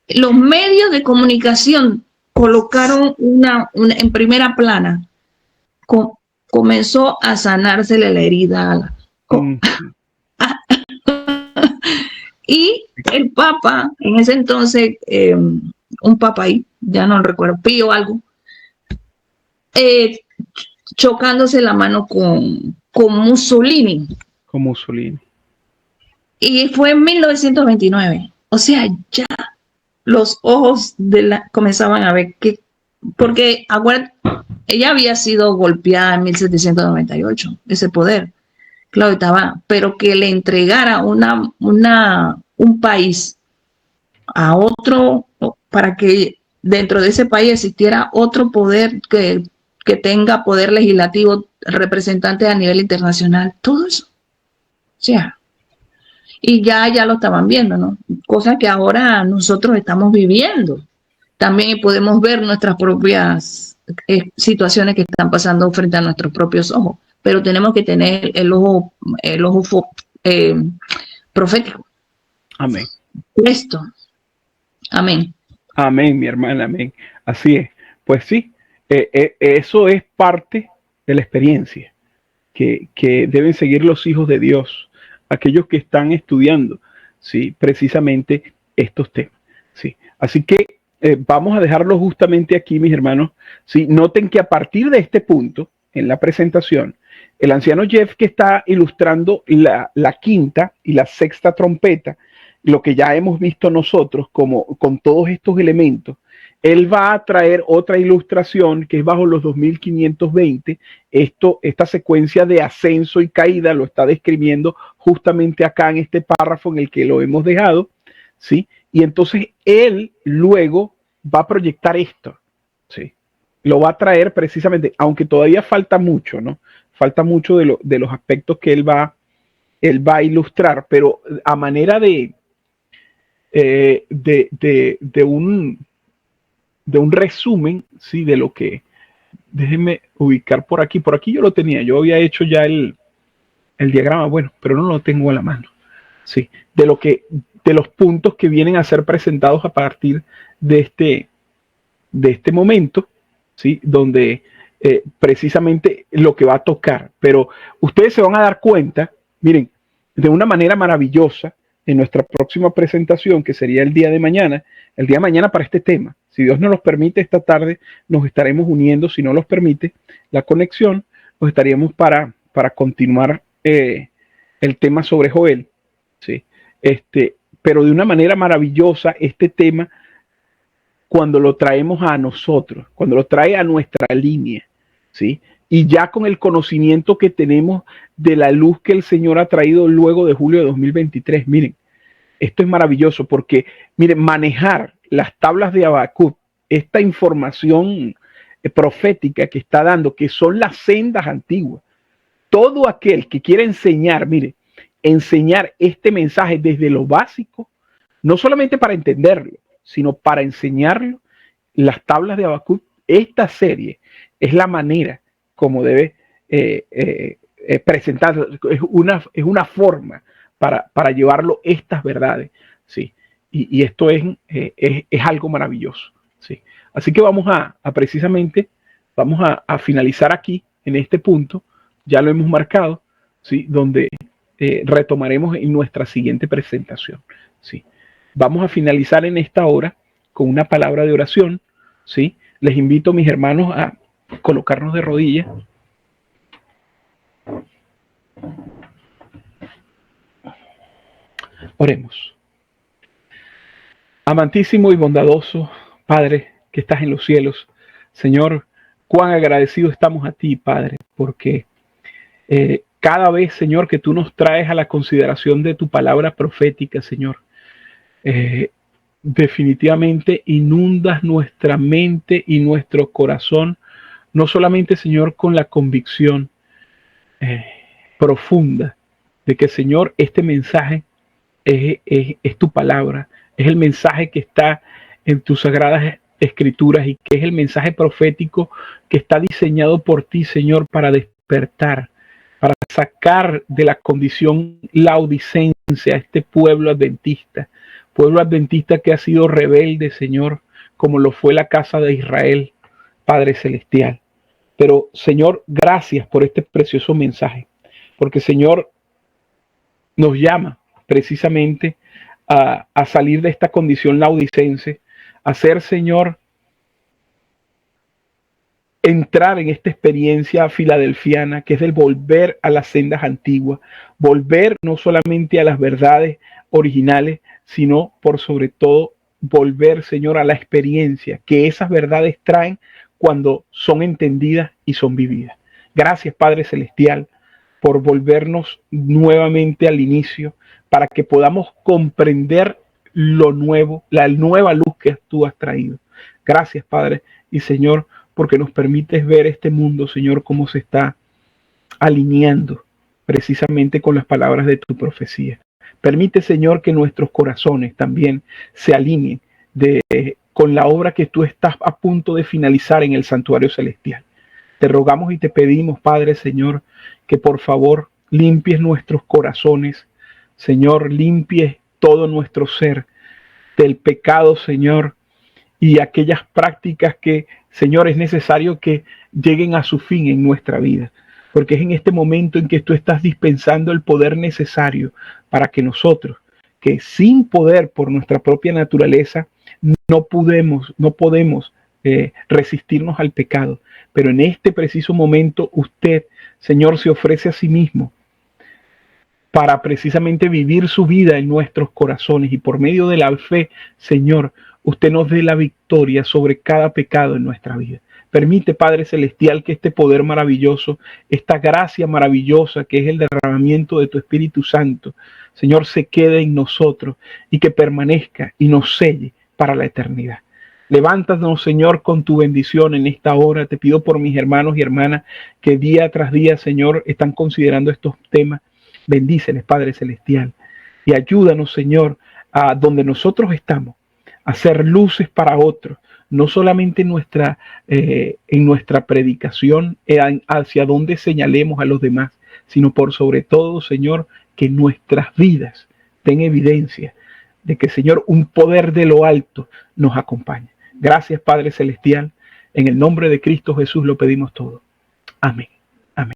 los medios de comunicación colocaron en primera plana, comenzó a sanarse la herida. Y el Papa, en ese entonces, un Papa ahí, ya no recuerdo, Pío algo, chocándose la mano con Mussolini. Con Mussolini. Y fue en 1929. O sea, ya los ojos comenzaban a ver porque ella había sido golpeada en 1798, ese poder. Claro, estaba, pero que le entregara un país a otro, para que dentro de ese país existiera otro poder que tenga poder legislativo, representantes a nivel internacional, todo eso. O sea, y ya lo estaban viendo, ¿no? Cosas que ahora nosotros estamos viviendo. También podemos ver nuestras propias situaciones que están pasando frente a nuestros propios ojos, pero tenemos que tener el ojo profético. Amén. Esto. Amén. Amén, mi hermana, amén. Así es. Pues sí, eso es parte de la experiencia. que deben seguir los hijos de Dios, aquellos que están estudiando, ¿sí? Precisamente estos temas, ¿sí? Así que vamos a dejarlo justamente aquí, mis hermanos, ¿sí? Noten que a partir de este punto, en la presentación, el anciano Jeff, que está ilustrando la quinta y la sexta trompeta, lo que ya hemos visto nosotros como con todos estos elementos, él va a traer otra ilustración que es bajo los 2520. Esta secuencia de ascenso y caída lo está describiendo justamente acá en este párrafo en el que lo hemos dejado, ¿sí? Y entonces él luego va a proyectar esto, ¿sí? Lo va a traer precisamente, aunque todavía falta mucho, ¿no? Falta mucho de los aspectos que él va a ilustrar, pero a manera de un resumen, ¿sí? De lo que, déjenme ubicar por aquí yo lo tenía, yo había hecho ya el diagrama, bueno, pero no lo tengo a la mano, ¿sí? De los puntos que vienen a ser presentados a partir de este momento, ¿sí? Donde precisamente lo que va a tocar, pero ustedes se van a dar cuenta, miren, de una manera maravillosa, en nuestra próxima presentación, que sería el día de mañana para este tema. Si Dios nos los permite, esta tarde nos estaremos uniendo, si no los permite la conexión, nos estaríamos para continuar el tema sobre Joel, ¿sí? Pero de una manera maravillosa, este tema, cuando lo traemos a nosotros, cuando lo trae a nuestra línea, ¿sí? Y ya con el conocimiento que tenemos de la luz que el Señor ha traído luego de julio de 2023. Miren, esto es maravilloso porque, miren, manejar las tablas de Habacuc, esta información profética que está dando, que son las sendas antiguas. Todo aquel que quiera enseñar, mire, enseñar este mensaje desde lo básico, no solamente para entenderlo, sino para enseñarlo, las tablas de Habacuc, esta serie es la manera como debe presentar, es una forma para llevarlo estas verdades, ¿sí? Y esto es algo maravilloso, ¿sí? Así que vamos precisamente, vamos a finalizar aquí, en este punto, ya lo hemos marcado, ¿sí? Donde retomaremos en nuestra siguiente presentación, ¿sí? Vamos a finalizar en esta hora con una palabra de oración, ¿sí? Les invito, mis hermanos, a colocarnos de rodillas. Oremos. Amantísimo y bondadoso Padre que estás en los cielos, Señor, cuán agradecidos estamos a ti, Padre, porque cada vez, Señor, que tú nos traes a la consideración de tu palabra profética, Señor, definitivamente inundas nuestra mente y nuestro corazón, no solamente, Señor, con la convicción profunda de que, Señor, este mensaje es tu palabra, es el mensaje que está en tus sagradas escrituras y que es el mensaje profético que está diseñado por ti, Señor, para despertar, para sacar de la condición laodicense a este pueblo adventista que ha sido rebelde, Señor, como lo fue la casa de Israel, Padre Celestial. Pero, Señor, gracias por este precioso mensaje, porque, Señor, nos llama precisamente a salir de esta condición laodicense, a ser, Señor, entrar en esta experiencia filadelfiana, que es el volver a las sendas antiguas, volver no solamente a las verdades originales, sino por sobre todo volver, Señor, a la experiencia que esas verdades traen cuando son entendidas y son vividas. Gracias, Padre Celestial, por volvernos nuevamente al inicio, para que podamos comprender lo nuevo, la nueva luz que tú has traído. Gracias, Padre y Señor, porque nos permites ver este mundo, Señor, cómo se está alineando precisamente con las palabras de tu profecía. Permite, Señor, que nuestros corazones también se alineen con la obra que tú estás a punto de finalizar en el santuario celestial. Te rogamos y te pedimos, Padre, Señor, que por favor limpies nuestros corazones, Señor, limpies todo nuestro ser del pecado, Señor, y aquellas prácticas que, Señor, es necesario que lleguen a su fin en nuestra vida. porque es en este momento en que tú estás dispensando el poder necesario para que nosotros, que sin poder por nuestra propia naturaleza, no podemos resistirnos al pecado. Pero en este preciso momento usted, Señor, se ofrece a sí mismo para precisamente vivir su vida en nuestros corazones, y por medio de la fe, Señor, usted nos dé la victoria sobre cada pecado en nuestra vida. Permite, Padre Celestial, que este poder maravilloso, esta gracia maravillosa que es el derramamiento de tu Espíritu Santo, Señor, se quede en nosotros y que permanezca y nos selle para la eternidad. Levántanos, Señor, con tu bendición en esta hora. Te pido por mis hermanos y hermanas que día tras día, Señor, están considerando estos temas. Bendíceles, Padre Celestial, y ayúdanos, Señor, a donde nosotros estamos, a ser luces para otros, no solamente en nuestra predicación, hacia donde señalemos a los demás, sino por sobre todo, Señor, que nuestras vidas den evidencia de que, Señor, un poder de lo alto nos acompaña. Gracias, Padre Celestial. En el nombre de Cristo Jesús lo pedimos todo. Amén.